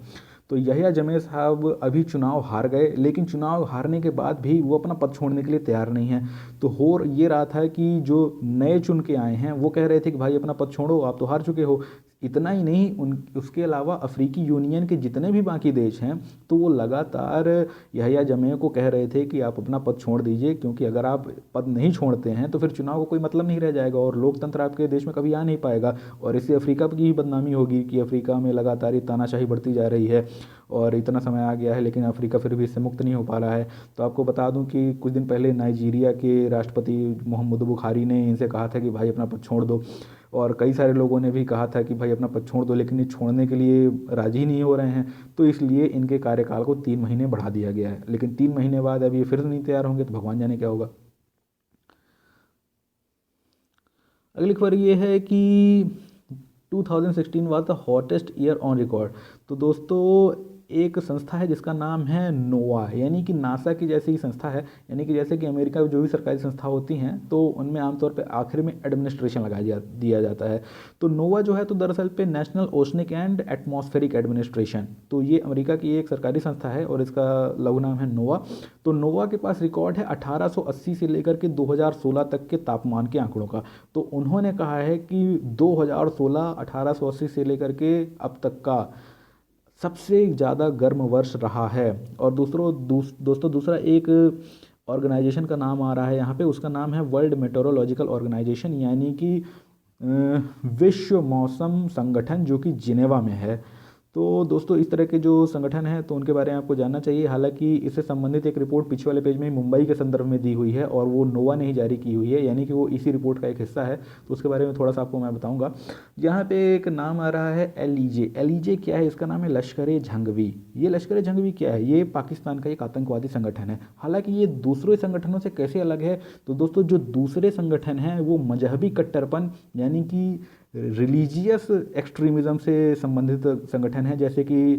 तो यहिया जमेह साहब अभी चुनाव हार गए, लेकिन चुनाव हारने के बाद भी वो अपना पद छोड़ने के लिए तैयार नहीं है। तो हो ये रहा था कि जो नए चुन के आए हैं वो कह रहे थे कि भाई अपना पद छोड़ो, आप तो हार चुके हो। इतना ही नहीं, उसके अलावा अफ्रीकी यूनियन के जितने भी बाकी देश हैं तो वो लगातार यहिया जमेह को कह रहे थे कि आप अपना पद छोड़ दीजिए, क्योंकि अगर आप पद नहीं छोड़ते हैं तो फिर चुनाव का कोई मतलब नहीं रह जाएगा और लोकतंत्र आपके देश में कभी आ नहीं पाएगा। और इससे अफ्रीका की ही बदनामी होगी कि अफ्रीका में लगातार ये तानाशाही बढ़ती जा रही है और इतना समय आ गया है, लेकिन अफ्रीका फिर भी इससे मुक्त नहीं हो पा रहा है। तो आपको बता दूं कि कुछ दिन पहले नाइजीरिया के राष्ट्रपति मोहम्मद बुखारी ने इनसे कहा था कि भाई अपना पद छोड़ दो। और कई सारे लोगों ने भी कहा था कि भाई अपना पद छोड़ दो, लेकिन ये छोड़ने के लिए राजी नहीं हो रहे हैं। तो इसलिए इनके कार्यकाल को 3 महीने बढ़ा दिया गया है, लेकिन 3 महीने बाद अब ये फिर से नहीं तैयार होंगे तो भगवान जाने क्या होगा। अगली खबर ये है कि 2016 was the hottest year on record. तो दोस्तों एक संस्था है जिसका नाम है नोवा, यानी कि नासा की जैसी ही संस्था है। यानी कि जैसे कि अमेरिका में जो भी सरकारी संस्था होती हैं तो उनमें आमतौर पे आखिर में एडमिनिस्ट्रेशन दिया जाता है। तो नोवा जो है तो दरअसल पे national oceanic and atmospheric administration, तो ये अमेरिका की एक सरकारी संस्था है और इसका लघु नाम है नोवा। तो नोवा के पास रिकॉर्ड है 1880 से लेकर के 2016 तक के तापमान के आंकड़ों का। तो उन्होंने कहा है कि 2016 1880 से लेकर के अब तक का सबसे ज़्यादा गर्म वर्ष रहा है। और दोस्तों दूसरा एक ऑर्गेनाइजेशन का नाम आ रहा है यहाँ पे, उसका नाम है वर्ल्ड मेट्रोलॉजिकल ऑर्गेनाइजेशन, यानी कि विश्व मौसम संगठन, जो कि जिनेवा में है। तो दोस्तों इस तरह के जो संगठन हैं तो उनके बारे में आपको जानना चाहिए। हालांकि इससे संबंधित एक रिपोर्ट पीछे वाले पेज में मुंबई के संदर्भ में दी हुई है और वो नोवा ने ही जारी की हुई है, यानी कि वो इसी रिपोर्ट का एक हिस्सा है। तो उसके बारे में थोड़ा सा आपको मैं बताऊंगा। यहाँ पे एक नाम आ रहा है एलईजे। एलईजे क्या है? इसका नाम है लश्कर ए झंगवी। ये लश्कर ए झंगवी क्या है? ये पाकिस्तान का एक आतंकवादी संगठन है। हालांकि ये दूसरे संगठनों से कैसे अलग है? तो दोस्तों जो दूसरे संगठन हैं वो मजहबी कट्टरपन यानी कि रिलीजियस एक्सट्रीमिज़म से संबंधित संगठन है, जैसे कि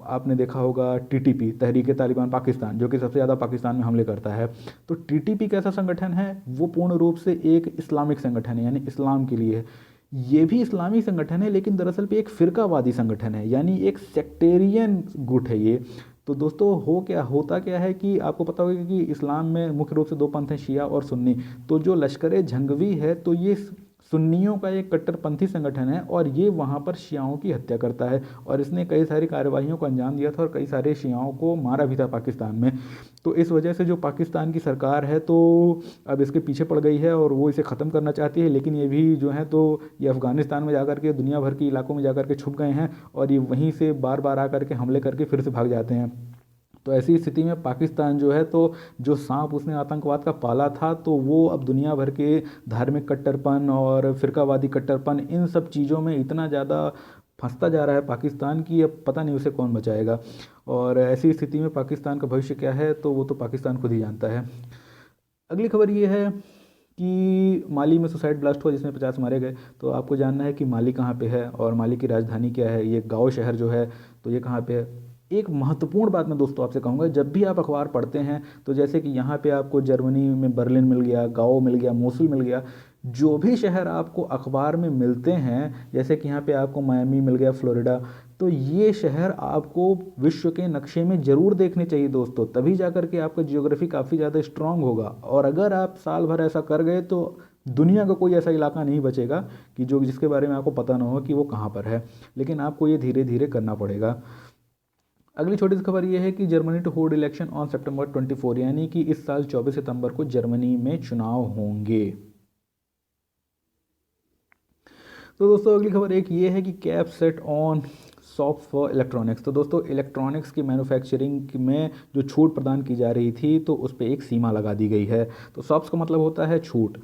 आपने देखा होगा टीटीपी, तहरीक तालिबान पाकिस्तान, जो कि सबसे ज़्यादा पाकिस्तान में हमले करता है। तो टीटीपी कैसा संगठन है? वो पूर्ण रूप से एक इस्लामिक संगठन है, यानी इस्लाम के लिए है। ये भी इस्लामी संगठन है, लेकिन दरअसल पे एक फिरकावादी संगठन है, यानी एक सेक्टेरियन गुट है ये। तो दोस्तों होता क्या है कि आपको पता होगा कि इस्लाम में मुख्य रूप से दो पंथ हैं, शिया और सुन्नी। तो जो लश्कर ए झंगवी है तो ये सुन्नियों का एक कट्टरपंथी संगठन है और ये वहाँ पर शियाओं की हत्या करता है और इसने कई सारी कार्यवाहियों को अंजाम दिया था और कई सारे शियाओं को मारा भी था पाकिस्तान में। तो इस वजह से जो पाकिस्तान की सरकार है तो अब इसके पीछे पड़ गई है और वो इसे ख़त्म करना चाहती है, लेकिन ये भी जो है तो ये अफ़गानिस्तान में जाकर के दुनिया भर के इलाकों में जाकर के छुप गए हैं और ये वहीं से बार बार आकर के हमले करके फिर से भाग जाते हैं। तो ऐसी स्थिति में पाकिस्तान जो है तो जो सांप उसने आतंकवाद का पाला था तो वो अब दुनिया भर के धार्मिक कट्टरपन और फिरकावादी कट्टरपन, इन सब चीज़ों में इतना ज़्यादा फंसता जा रहा है पाकिस्तान की, अब पता नहीं उसे कौन बचाएगा। और ऐसी स्थिति में पाकिस्तान का भविष्य क्या है तो वो तो पाकिस्तान खुद ही जानता है। अगली खबर ये है कि माली में सुसाइड ब्लास्ट हुआ जिसमें 50 मारे गए। तो आपको जानना है कि माली कहाँ पे है और माली की राजधानी क्या है, ये गाओ शहर जो है तो ये कहाँ पे है। एक महत्वपूर्ण बात मैं दोस्तों आपसे कहूँगा, जब भी आप अखबार पढ़ते हैं तो जैसे कि यहाँ पे आपको जर्मनी में बर्लिन मिल गया, गाओ मिल गया, मोसुल मिल गया, जो भी शहर आपको अखबार में मिलते हैं, जैसे कि यहाँ पे आपको मायामी मिल गया, फ्लोरिडा, तो ये शहर आपको विश्व के नक्शे में ज़रूर देखने चाहिए दोस्तों, तभी जाकर के आपका जियोग्राफी काफ़ी ज़्यादा स्ट्रांग होगा। और अगर आप साल भर ऐसा कर गए तो दुनिया का कोई ऐसा इलाका नहीं बचेगा कि जो जिसके बारे में आपको पता ना हो कि वो कहाँ पर है, लेकिन आपको ये धीरे धीरे करना पड़ेगा। अगली छोटी सी खबर ये है कि Germany to hold election on सितंबर 24, यानी कि इस साल 24 सितंबर को जर्मनी में चुनाव होंगे। तो दोस्तों अगली खबर एक ये है कि cap set on soft for electronics. तो दोस्तों इलेक्ट्रॉनिक्स की मैन्युफैक्चरिंग में जो छूट प्रदान की जा रही थी तो उस पर एक सीमा लगा दी गई है। तो सॉफ्ट का मतलब होता है छूट।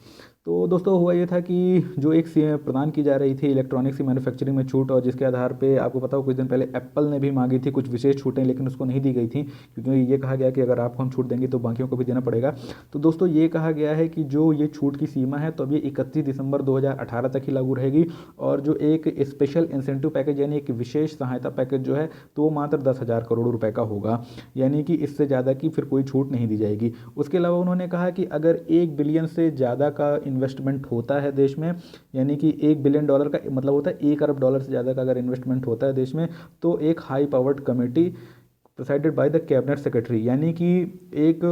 तो दोस्तों हुआ ये था कि जो एक प्रदान की जा रही थी इलेक्ट्रॉनिक्स की मैन्युफैक्चरिंग में छूट, और जिसके आधार पे आपको पता हो कुछ दिन पहले एप्पल ने भी मांगी थी कुछ विशेष छूटें, लेकिन उसको नहीं दी गई थी क्योंकि ये कहा गया कि अगर आपको हम छूट देंगे तो बाकियों को भी देना पड़ेगा। तो दोस्तों ये कहा गया है कि जो ये छूट की सीमा है तो अब ये 31 दिसंबर 2018 तक ही लागू रहेगी। और जो एक स्पेशल इंसेंटिव पैकेज यानी एक विशेष सहायता पैकेज जो है तो वो मात्र 10,000 करोड़ रुपए का होगा, यानी कि इससे ज़्यादा की फिर कोई छूट नहीं दी जाएगी। उसके अलावा उन्होंने कहा कि अगर 1 बिलियन से ज़्यादा का इन्वेस्टमेंट होता है देश में, यानी कि $1 बिलियन का मतलब होता है $1 अरब से ज़्यादा का अगर इन्वेस्टमेंट होता है देश में, तो एक high powered committee presided by the cabinet secretary, यानी कि एक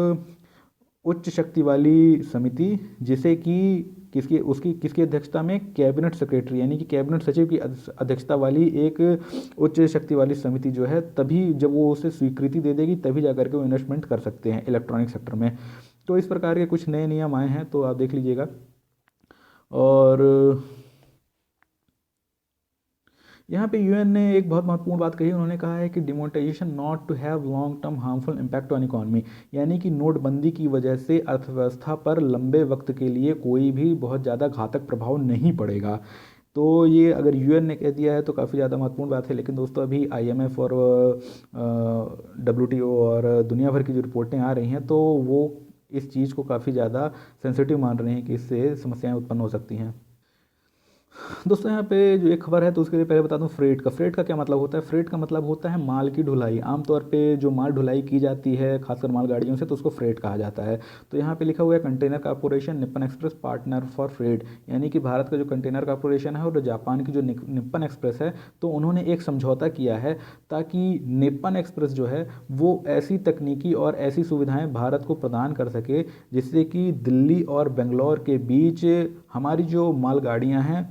उच्च शक्ति वाली समिति, जिसे कि किसकी अध्यक्षता में, कैबिनेट सेक्रेटरी यानी कि कैबिनेट सचिव की अध्यक्षता वाली एक उच्च शक्ति वाली समिति जो है, तभी जब वो उसे स्वीकृति दे देगी तभी जाकर के वो इन्वेस्टमेंट कर सकते हैं इलेक्ट्रॉनिक सेक्टर में। तो इस प्रकार के कुछ नए नियम आए हैं तो आप देख लीजिएगा। और यहाँ पे यूएन ने एक बहुत महत्वपूर्ण बात कही। उन्होंने कहा है कि demonetisation not to have long term harmful impact on economy, यानी कि नोटबंदी की वजह से अर्थव्यवस्था पर लंबे वक्त के लिए कोई भी बहुत ज़्यादा घातक प्रभाव नहीं पड़ेगा। तो ये अगर यूएन ने कह दिया है तो काफ़ी ज़्यादा महत्वपूर्ण बात है। लेकिन दोस्तों अभी आईएमएफ और डब्ल्यूटीओ और दुनिया भर की जो रिपोर्टें आ रही हैं तो वो इस चीज़ को काफ़ी ज़्यादा सेंसिटिव मान रहे हैं कि इससे समस्याएं उत्पन्न हो सकती हैं। दोस्तों यहाँ पे जो एक खबर है तो उसके लिए पहले बता दूँ फ्रेट का क्या मतलब होता है। फ्रेट का मतलब होता है माल की ढुलाई। आमतौर पे जो माल ढुलाई की जाती है खासकर मालगाड़ियों से तो उसको फ्रेट कहा जाता है। तो यहाँ पे लिखा हुआ है container corporation Nippon express partner for freight, यानी कि भारत का जो कंटेनर कॉर्पोरेशन है और जापान की जो निप्पन एक्सप्रेस है तो उन्होंने एक समझौता किया है ताकि निप्पन एक्सप्रेस जो है वो ऐसी तकनीकी और ऐसी सुविधाएं भारत को प्रदान कर सके जिससे कि दिल्ली और बेंगलोर के बीच हमारी जो मालगाड़ियां हैं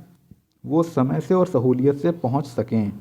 वो समय से और सहूलियत से पहुंच सकें।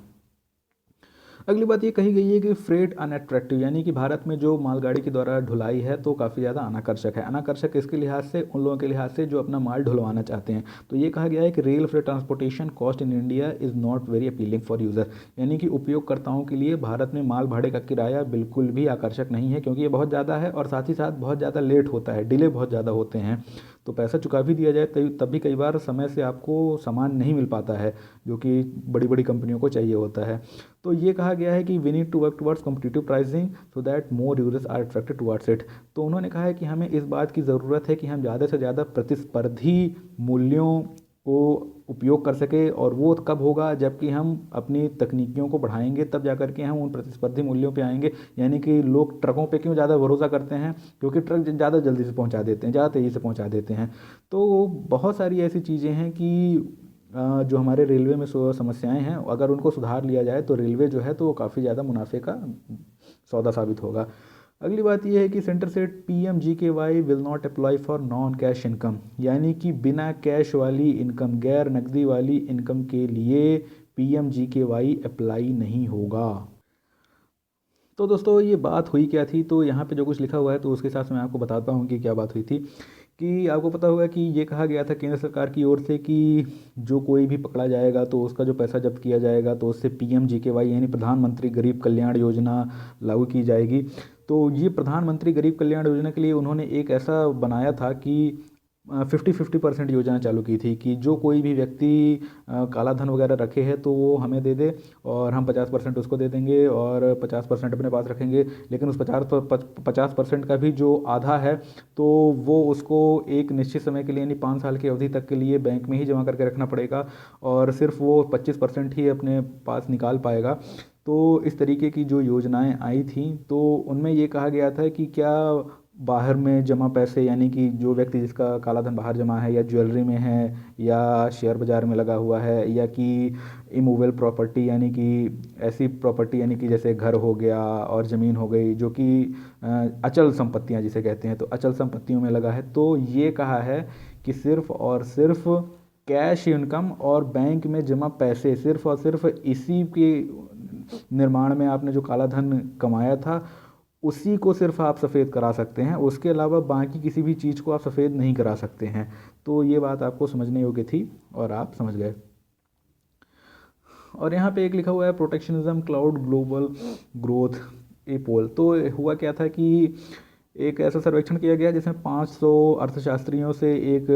अगली बात ये कही गई है कि फ्रेट अनअट्रैक्टिव, यानी कि भारत में जो मालगाड़ी के द्वारा ढुलाई है तो काफ़ी ज़्यादा अनाकर्षक है। अनाकर्षक इसके लिहाज से उन लोगों के लिहाज से जो अपना माल ढुलवाना चाहते हैं। तो ये कहा गया है कि rail freight transportation cost in India is not very appealing for user, यानी कि उपयोगकर्ताओं के लिए भारत में माल भाड़े का किराया बिल्कुल भी आकर्षक नहीं है, क्योंकि ये बहुत ज़्यादा है और साथ ही साथ बहुत ज़्यादा लेट होता है, डिले बहुत ज़्यादा होते हैं। तो पैसा चुका भी दिया जाए तब भी कई बार समय से आपको सामान नहीं मिल पाता है जो कि बड़ी बड़ी कंपनियों को चाहिए होता है। तो ये कहा गया है कि we need to work towards competitive pricing so that more users are attracted towards it. तो उन्होंने कहा है कि हमें इस बात की ज़रूरत है कि हम ज़्यादा से ज़्यादा प्रतिस्पर्धी मूल्यों को उपयोग कर सके, और वो कब होगा जबकि हम अपनी तकनीकियों को बढ़ाएंगे, तब जा करके हम उन प्रतिस्पर्धी मूल्यों पे आएंगे। यानी कि लोग ट्रकों पे क्यों ज़्यादा भरोसा करते हैं, क्योंकि ट्रक ज़्यादा जल्दी से पहुंचा देते हैं, ज़्यादा तेज़ी से पहुंचा देते हैं। तो बहुत सारी ऐसी चीज़ें हैं कि जो हमारे रेलवे में समस्याएं हैं, अगर उनको सुधार लिया जाए तो रेलवे जो है तो वो काफ़ी ज़्यादा मुनाफे का सौदा साबित होगा। अगली बात यह है कि सेंटर से PMGKY will not apply for non cash income, यानी कि बिना कैश वाली इनकम, गैर नकदी वाली इनकम के लिए PMGKY अप्लाई नहीं होगा। तो दोस्तों ये बात हुई क्या थी, तो यहाँ पे जो कुछ लिखा हुआ है तो उसके हिसाब से मैं आपको बताता हूँ कि क्या बात हुई थी। कि आपको पता होगा कि ये कहा गया था केंद्र सरकार की ओर से कि जो कोई भी पकड़ा जाएगा तो उसका जो पैसा जब्त किया जाएगा तो उससे PMGKY यानी प्रधानमंत्री गरीब कल्याण योजना लागू की जाएगी। तो ये प्रधानमंत्री गरीब कल्याण योजना के लिए उन्होंने एक ऐसा बनाया था कि 50-50% योजना चालू की थी कि जो कोई भी व्यक्ति काला धन वगैरह रखे है तो वो हमें दे दे और हम 50% उसको दे देंगे और 50% अपने पास रखेंगे। लेकिन उस 50% का भी जो आधा है तो वो उसको एक निश्चित समय के लिए यानी 5 साल की अवधि तक के लिए बैंक में ही जमा करके रखना पड़ेगा और सिर्फ वो 25% ही अपने पास निकाल पाएगा। तो इस तरीके की जो योजनाएं आई थी तो उनमें ये कहा गया था कि क्या बाहर में जमा पैसे, यानी कि जो व्यक्ति जिसका काला धन बाहर जमा है या ज्वेलरी में है या शेयर बाज़ार में लगा हुआ है या कि इमूवेबल प्रॉपर्टी यानी कि ऐसी प्रॉपर्टी यानी कि जैसे घर हो गया और ज़मीन हो गई जो कि अचल संपत्तियां जिसे कहते हैं, तो अचल संपत्तियों में लगा है, तो ये कहा है कि सिर्फ और सिर्फ कैश इनकम और बैंक में जमा पैसे, सिर्फ और सिर्फ इसी के निर्माण में आपने जो काला धन कमाया था उसी को सिर्फ आप सफ़ेद करा सकते हैं, उसके अलावा बाकी किसी भी चीज़ को आप सफ़ेद नहीं करा सकते हैं। तो ये बात आपको समझने योग्य थी और आप समझ गए। और यहाँ पे एक लिखा हुआ है प्रोटेक्शनिज्म क्लाउड ग्लोबल ग्रोथ ए पोल। तो हुआ क्या था कि एक ऐसा सर्वेक्षण किया गया जिसमें 500 अर्थशास्त्रियों से एक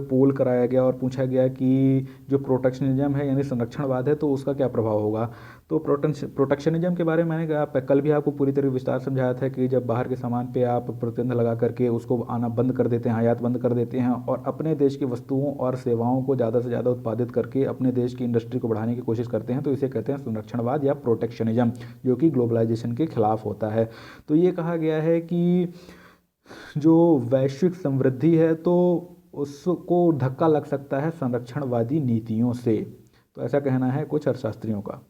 पोल कराया गया और पूछा गया कि जो प्रोटेक्शनिज्म है यानी संरक्षणवाद है तो उसका क्या प्रभाव होगा। तो प्रोटेक्शनिज्म के बारे में मैंने कल भी आपको पूरी तरह विस्तार समझाया था कि जब बाहर के सामान पे आप प्रतिबंध लगा करके उसको आना बंद कर देते हैं, आयात बंद कर देते हैं और अपने देश की वस्तुओं और सेवाओं को ज़्यादा से ज़्यादा उत्पादित करके अपने देश की इंडस्ट्री को बढ़ाने की कोशिश करते हैं, तो इसे कहते हैं संरक्षणवाद या प्रोटेक्शनिज्म, जो कि ग्लोबलाइजेशन के खिलाफ होता है। तो ये कहा गया है कि जो वैश्विक समृद्धि है तो उसको धक्का लग सकता है संरक्षणवादी नीतियों से। तो ऐसा कहना है कुछ अर्थशास्त्रियों का।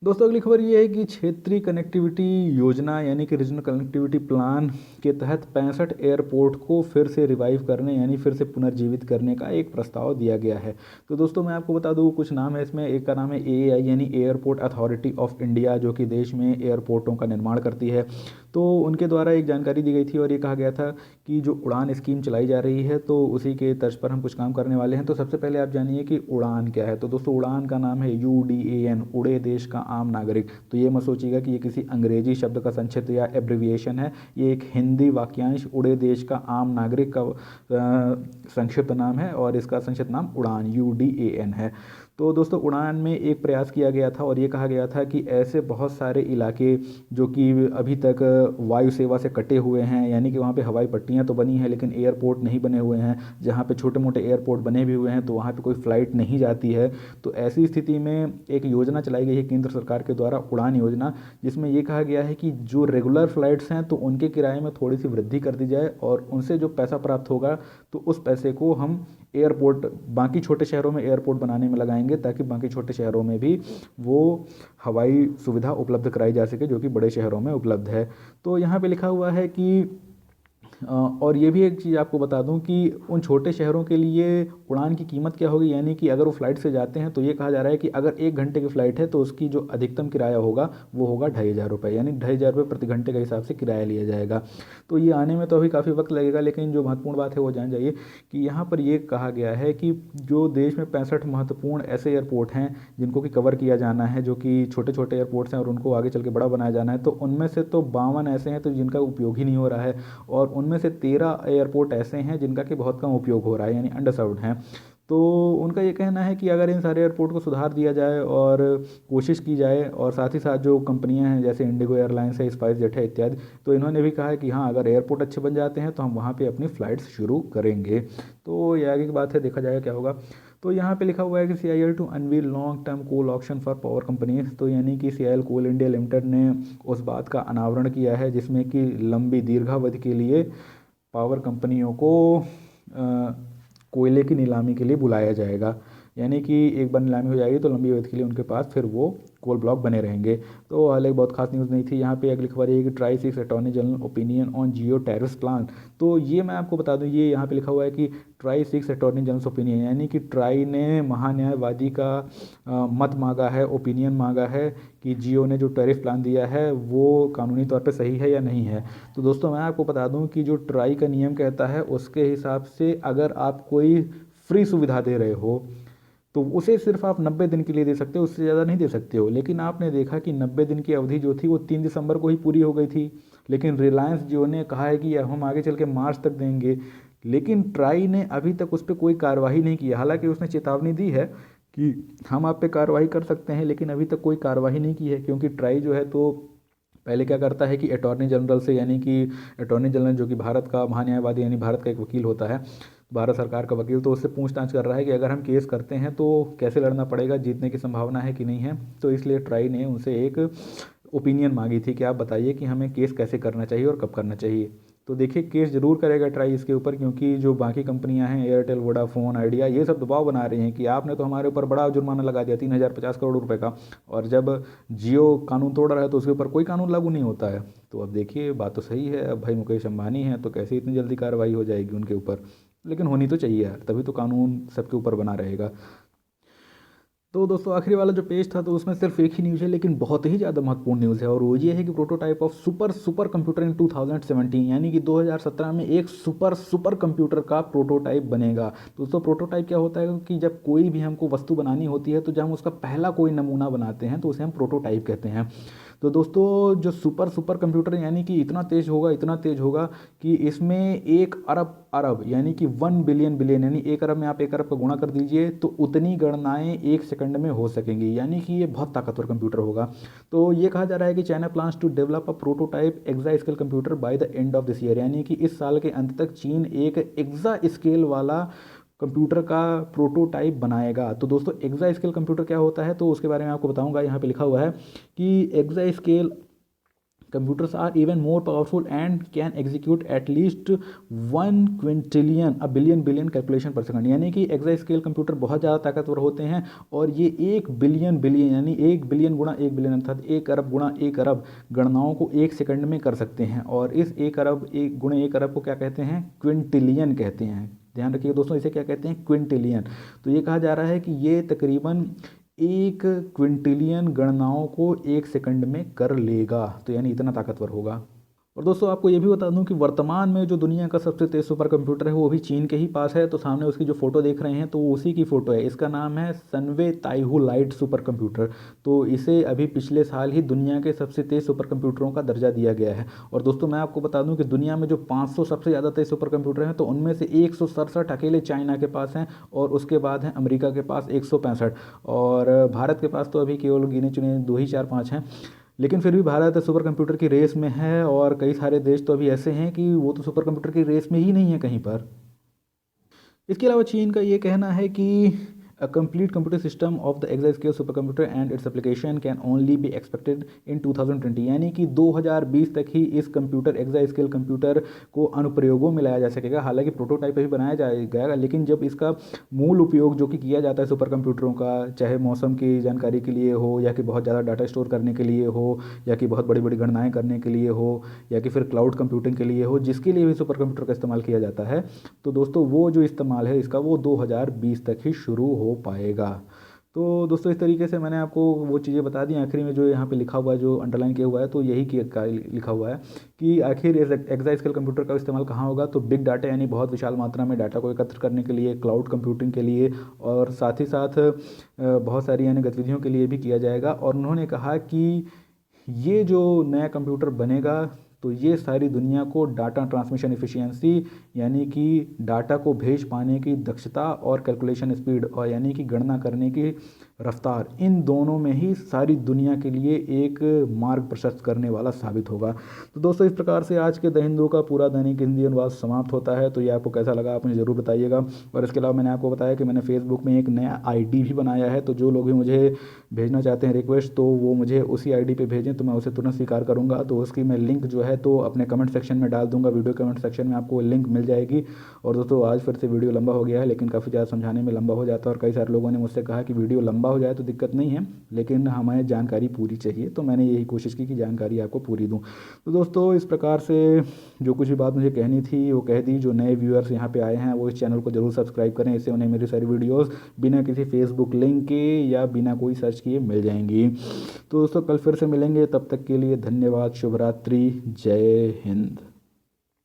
दोस्तों अगली खबर ये है कि क्षेत्रीय कनेक्टिविटी योजना यानी कि रीजनल कनेक्टिविटी प्लान के तहत 65 एयरपोर्ट को फिर से रिवाइव करने यानी फिर से पुनर्जीवित करने का एक प्रस्ताव दिया गया है। तो दोस्तों मैं आपको बता दूं, कुछ नाम है इसमें। एक का नाम है एएआई यानी एयरपोर्ट अथॉरिटी ऑफ इंडिया, जो कि देश में एयरपोर्टों का निर्माण करती है। तो उनके द्वारा एक जानकारी दी गई थी और ये कहा गया था कि जो उड़ान स्कीम चलाई जा रही है तो उसी के तर्ज पर हम कुछ काम करने वाले हैं। तो सबसे पहले आप जानिए कि उड़ान क्या है। तो दोस्तों उड़ान का नाम है UDAN, उड़े देश का आम नागरिक। तो ये मत सोचिएगा कि ये किसी अंग्रेजी शब्द का संक्षिप्त या एब्रिविएशन है। ये एक हिंदी वाक्यांश उड़े देश का आम नागरिक का संक्षिप्त नाम है और इसका संक्षिप्त नाम उड़ान UDAN है। तो दोस्तों उड़ान में एक प्रयास किया गया था और ये कहा गया था कि ऐसे बहुत सारे इलाके जो कि अभी तक वायु सेवा से कटे हुए हैं, यानी कि वहाँ पे हवाई पट्टियाँ तो बनी हैं लेकिन एयरपोर्ट नहीं बने हुए हैं, जहाँ पे छोटे मोटे एयरपोर्ट बने भी हुए हैं तो वहाँ पे कोई फ़्लाइट नहीं जाती है। तो ऐसी स्थिति में एक योजना चलाई गई है केंद्र सरकार के द्वारा, उड़ान योजना, जिसमें ये कहा गया है कि जो रेगुलर फ़्लाइट्स हैं तो उनके किराए में थोड़ी सी वृद्धि कर दी जाए और उनसे जो पैसा प्राप्त होगा तो उस पैसे को हम एयरपोर्ट, बाकी छोटे शहरों में एयरपोर्ट बनाने में लगाएंगे ताकि बाकी छोटे शहरों में भी वो हवाई सुविधा उपलब्ध कराई जा सके जो कि बड़े शहरों में उपलब्ध है। तो यहाँ पे लिखा हुआ है कि और ये भी एक चीज़ आपको बता दूं कि उन छोटे शहरों के लिए उड़ान की कीमत क्या होगी, यानी कि अगर वो फ़्लाइट से जाते हैं तो ये कहा जा रहा है कि अगर 1 घंटे की फ़्लाइट है तो उसकी जो अधिकतम किराया होगा वो होगा 2,500 रुपये, यानी 2,500 रुपये प्रति घंटे के हिसाब से किराया लिया जाएगा। तो ये आने में तो अभी काफ़ी वक्त लगेगा, लेकिन जो महत्वपूर्ण बात है वो जान जाइए कि यहाँ पर ये कहा गया है कि जो देश में 65 महत्वपूर्ण ऐसे एयरपोर्ट हैं जिनको कि कवर किया जाना है, जो कि छोटे छोटे एयरपोर्ट्स हैं और उनको आगे चल के बड़ा बनाया जाना है, तो उनमें से तो 52 ऐसे हैं तो जिनका उपयोग ही नहीं हो रहा है और उनमें से 13 एयरपोर्ट ऐसे हैं जिनका कि बहुत कम उपयोग हो रहा है, यानी अंडरसर्व्ड हैं। तो उनका ये कहना है कि अगर इन सारे एयरपोर्ट को सुधार दिया जाए और कोशिश की जाए, और साथ ही साथ जो कंपनियां हैं जैसे इंडिगो एयरलाइंस है, स्पाइस जेट है इत्यादि, तो इन्होंने भी कहा है कि हाँ अगर एयरपोर्ट अच्छे बन जाते हैं तो हम वहाँ पे अपनी फ़्लाइट्स शुरू करेंगे। तो ये आगे की बात है, देखा जाएगा क्या होगा। तो यहाँ पे लिखा हुआ है कि CIL to unveil long term coal option for power companies. तो यानी कि CIL कोल इंडिया लिमिटेड ने उस बात का अनावरण किया है जिसमें कि लंबी दीर्घावधि के लिए पावर कंपनियों को कोयले की नीलामी के लिए बुलाया जाएगा, यानी कि एक बार नीलामी हो जाएगी तो लंबी अवधि के लिए उनके पास फिर वो कोल ब्लॉक बने रहेंगे। तो हालांकि बहुत खास न्यूज़ नहीं थी। यहाँ पे अगली खबर ये है कि try 6 attorney general opinion on Jio tariff plan. तो ये मैं आपको बता दूं, ये यहाँ पे लिखा हुआ है कि ट्राई 6 अटॉर्नी जनरल ओपिनियन, यानी कि ट्राई ने महान्यायवादी का मत मांगा है, ओपिनियन मांगा है कि जियो ने जो टैरिफ प्लान दिया है वो कानूनी तौर पे सही है या नहीं है। तो दोस्तों मैं आपको बता दूं कि जो ट्राई का नियम कहता है उसके हिसाब से अगर आप कोई फ्री सुविधा दे रहे हो तो उसे सिर्फ आप 90 दिन के लिए दे सकते हो, उससे ज़्यादा नहीं दे सकते हो। लेकिन आपने देखा कि 90 दिन की अवधि जो थी वो 3 दिसंबर को ही पूरी हो गई थी, लेकिन रिलायंस जियो ने कहा है कि हम आगे चल के मार्च तक देंगे, लेकिन ट्राई ने अभी तक उस पर कोई कार्रवाई नहीं की है। हालांकि उसने चेतावनी दी है कि हम आप पे कार्रवाई कर सकते हैं, लेकिन अभी तक कोई कार्रवाई नहीं की है, क्योंकि ट्राई जो है तो पहले क्या करता है कि अटॉर्नी जनरल से, यानी कि अटॉर्नी जनरल जो कि भारत का महान्यायवादी यानी भारत का एक वकील होता है, भारत सरकार का वकील, तो उससे पूछताछ कर रहा है कि अगर हम केस करते हैं तो कैसे लड़ना पड़ेगा, जीतने की संभावना है कि नहीं है। तो इसलिए ट्राई ने उनसे एक ओपिनियन मांगी थी कि आप बताइए कि हमें केस कैसे करना चाहिए और कब करना चाहिए। तो देखिए केस जरूर करेगा ट्राई इसके ऊपर, क्योंकि जो बाकी कंपनियां हैं एयरटेल, वोडाफोन, आइडिया, ये सब दबाव बना रही हैं कि आपने तो हमारे ऊपर बड़ा जुर्माना लगा दिया 3,050 करोड़ रुपए का, और जब जियो कानून तोड़ रहा है तो उसके ऊपर कोई कानून लागू नहीं होता है। तो अब देखिए बात तो सही है, अब भाई मुकेश अंबानी हैं तो कैसे इतनी जल्दी कार्रवाई हो जाएगी उनके ऊपर, लेकिन होनी तो चाहिए यार, तभी तो कानून सबके ऊपर बना रहेगा। तो दोस्तों आखिरी वाला जो पेज था तो उसमें सिर्फ एक ही न्यूज़ है, लेकिन बहुत ही ज़्यादा महत्वपूर्ण न्यूज़ है, और वो ये है कि prototype of super super computer इन 2017, यानी कि 2017 में एक सुपर सुपर कंप्यूटर का प्रोटोटाइप बनेगा। दोस्तों प्रोटोटाइप क्या होता है कि जब कोई भी हमको वस्तु बनानी होती है तो जब हम उसका पहला कोई नमूना बनाते हैं तो उसे हम प्रोटोटाइप कहते हैं। तो दोस्तों जो सुपर सुपर कंप्यूटर यानी कि इतना तेज होगा, इतना तेज होगा कि इसमें 1 अरब अरब यानी कि 1 बिलियन बिलियन, यानी 1 अरब में आप 1 अरब का गुणा कर दीजिए तो उतनी गणनाएं 1 सेकंड में हो सकेंगी, यानी कि ये बहुत ताकतवर कंप्यूटर होगा। तो ये कहा जा रहा है कि China plans to develop a prototype exascale computer by the end of this year, यानी कि इस साल के अंत तक चीन एक एक्सा स्केल वाला कंप्यूटर का प्रोटोटाइप बनाएगा। तो दोस्तों एक्सा स्केल कंप्यूटर क्या होता है तो उसके बारे में आपको बताऊंगा। यहाँ पे लिखा हुआ है कि exascale computers are even more powerful and can execute at least 1 quintillion billion calculation per second, यानी कि एक्सा स्केल कंप्यूटर बहुत ज़्यादा ताकतवर होते हैं और ये 1 बिलियन यानी 1 बिलियन गुणा 1 बिलियन अर्थात 1 अरब गुणा 1 अरब गणनाओं को 1 सेकंड में कर सकते हैं। और इस 1 अरब 1 गुणे 1 अरब को क्या कहते हैं? क्विंटिलियन कहते हैं। ध्यान रखिए दोस्तों, इसे क्या कहते हैं? क्विंटिलियन। तो ये कहा जा रहा है कि ये तकरीबन 1 क्विंटिलियन गणनाओं को 1 सेकंड में कर लेगा, तो यानी इतना ताकतवर होगा। और दोस्तों आपको ये भी बता दूं कि वर्तमान में जो दुनिया का सबसे तेज सुपर कंप्यूटर है वो भी चीन के ही पास है। तो सामने उसकी जो फोटो देख रहे हैं तो वो उसी की फ़ोटो है। इसका नाम है सनवे ताइहू लाइट सुपर कंप्यूटर। तो इसे अभी पिछले साल ही दुनिया के सबसे तेज सुपर कंप्यूटरों का दर्जा दिया गया है। और दोस्तों मैं आपको बता दूं कि दुनिया में जो 500 सबसे ज़्यादा तेज सुपर कंप्यूटर हैं तो उनमें से 167 अकेले चाइना के पास हैं और उसके बाद हैं अमेरिका के पास 165 और भारत के पास तो अभी केवल गिने चुने 2 ही 4-5 हैं। लेकिन फिर भी भारत सुपर कंप्यूटर की रेस में है और कई सारे देश तो अभी ऐसे हैं कि वो तो सुपर कंप्यूटर की रेस में ही नहीं है कहीं पर। इसके अलावा चीन का ये कहना है कि A complete computer system of the exascale supercomputer and its application can only be expected in 2020, यानी कि 2020 तक ही इस कंप्यूटर एक्सास्केल कंप्यूटर को अनुप्रयोगों में लाया जा सकेगा। हालांकि प्रोटोटाइप अभी बनाया जाएगा, लेकिन जब इसका मूल उपयोग जो कि किया जाता है सुपर कंप्यूटरों का, चाहे मौसम की जानकारी के लिए हो या कि बहुत ज़्यादा डाटा स्टोर करने के लिए हो या कि बहुत बड़ी बड़ी गणनाएँ करने के लिए हो या कि फिर क्लाउड कंप्यूटिंग के लिए हो, जिसके लिए भी सुपर कंप्यूटर का इस्तेमाल किया जाता है, तो दोस्तों वो जो इस्तेमाल है इसका वो 2020 तक ही शुरू हो पाएगा। तो दोस्तों इस तरीके से मैंने आपको वो चीज़ें बता दी। आखिरी में जो यहाँ पे लिखा हुआ है, जो अंडरलाइन किया हुआ है, तो यही लिखा हुआ है कि आखिर एक्सास्केल कंप्यूटर का इस्तेमाल कहाँ होगा। तो बिग डाटा यानी बहुत विशाल मात्रा में डाटा को एकत्र करने के लिए, क्लाउड कंप्यूटिंग के लिए और साथ ही साथ बहुत सारी यानी गतिविधियों के लिए भी किया जाएगा। और उन्होंने कहा कि ये जो नया कंप्यूटर बनेगा तो ये सारी दुनिया को डाटा ट्रांसमिशन एफिशिएंसी यानी कि डाटा को भेज पाने की दक्षता और कैलकुलेशन स्पीड और यानी कि गणना करने की रफ्तार, इन दोनों में ही सारी दुनिया के लिए एक मार्ग प्रशस्त करने वाला साबित होगा। तो दोस्तों इस प्रकार से आज के द हिंदू का पूरा दैनिक हिंदी अनुवाद समाप्त होता है। तो ये आपको कैसा लगा आप मुझे ज़रूर बताइएगा। और इसके अलावा मैंने आपको बताया कि मैंने फेसबुक में एक नया आईडी भी बनाया है। तो जो लोग भी मुझे भेजना चाहते हैं रिक्वेस्ट, तो वो मुझे उसी आईडी पे भेजें तो मैं उसे तुरंत स्वीकार करूँगा। तो उसकी मैं लिंक जो है तो अपने कमेंट सेक्शन में डाल दूँगा, वीडियो कमेंट सेक्शन में आपको लिंक मिल जाएगी। और दोस्तों आज फिर से वीडियो लंबा हो गया है, लेकिन काफ़ी ज़्यादा समझाने में लंबा हो जाता है और कई सारे लोगों ने मुझसे कहा कि वीडियो लंबा हो जाए तो दिक्कत नहीं है, लेकिन हमें जानकारी पूरी चाहिए। तो मैंने यही कोशिश की कि जानकारी आपको पूरी दूं। तो दोस्तों इस प्रकार से जो कुछ भी बात मुझे कहनी थी वो कह दी। जो नए व्यूअर्स यहाँ पे आए हैं वो इस चैनल को जरूर सब्सक्राइब करें, इससे उन्हें मेरी सारी वीडियोस बिना किसी फेसबुक लिंक के या बिना कोई सर्च किए मिल जाएंगी। तो दोस्तों कल फिर से मिलेंगे, तब तक के लिए धन्यवाद, शुभ रात्रि, जय हिंद।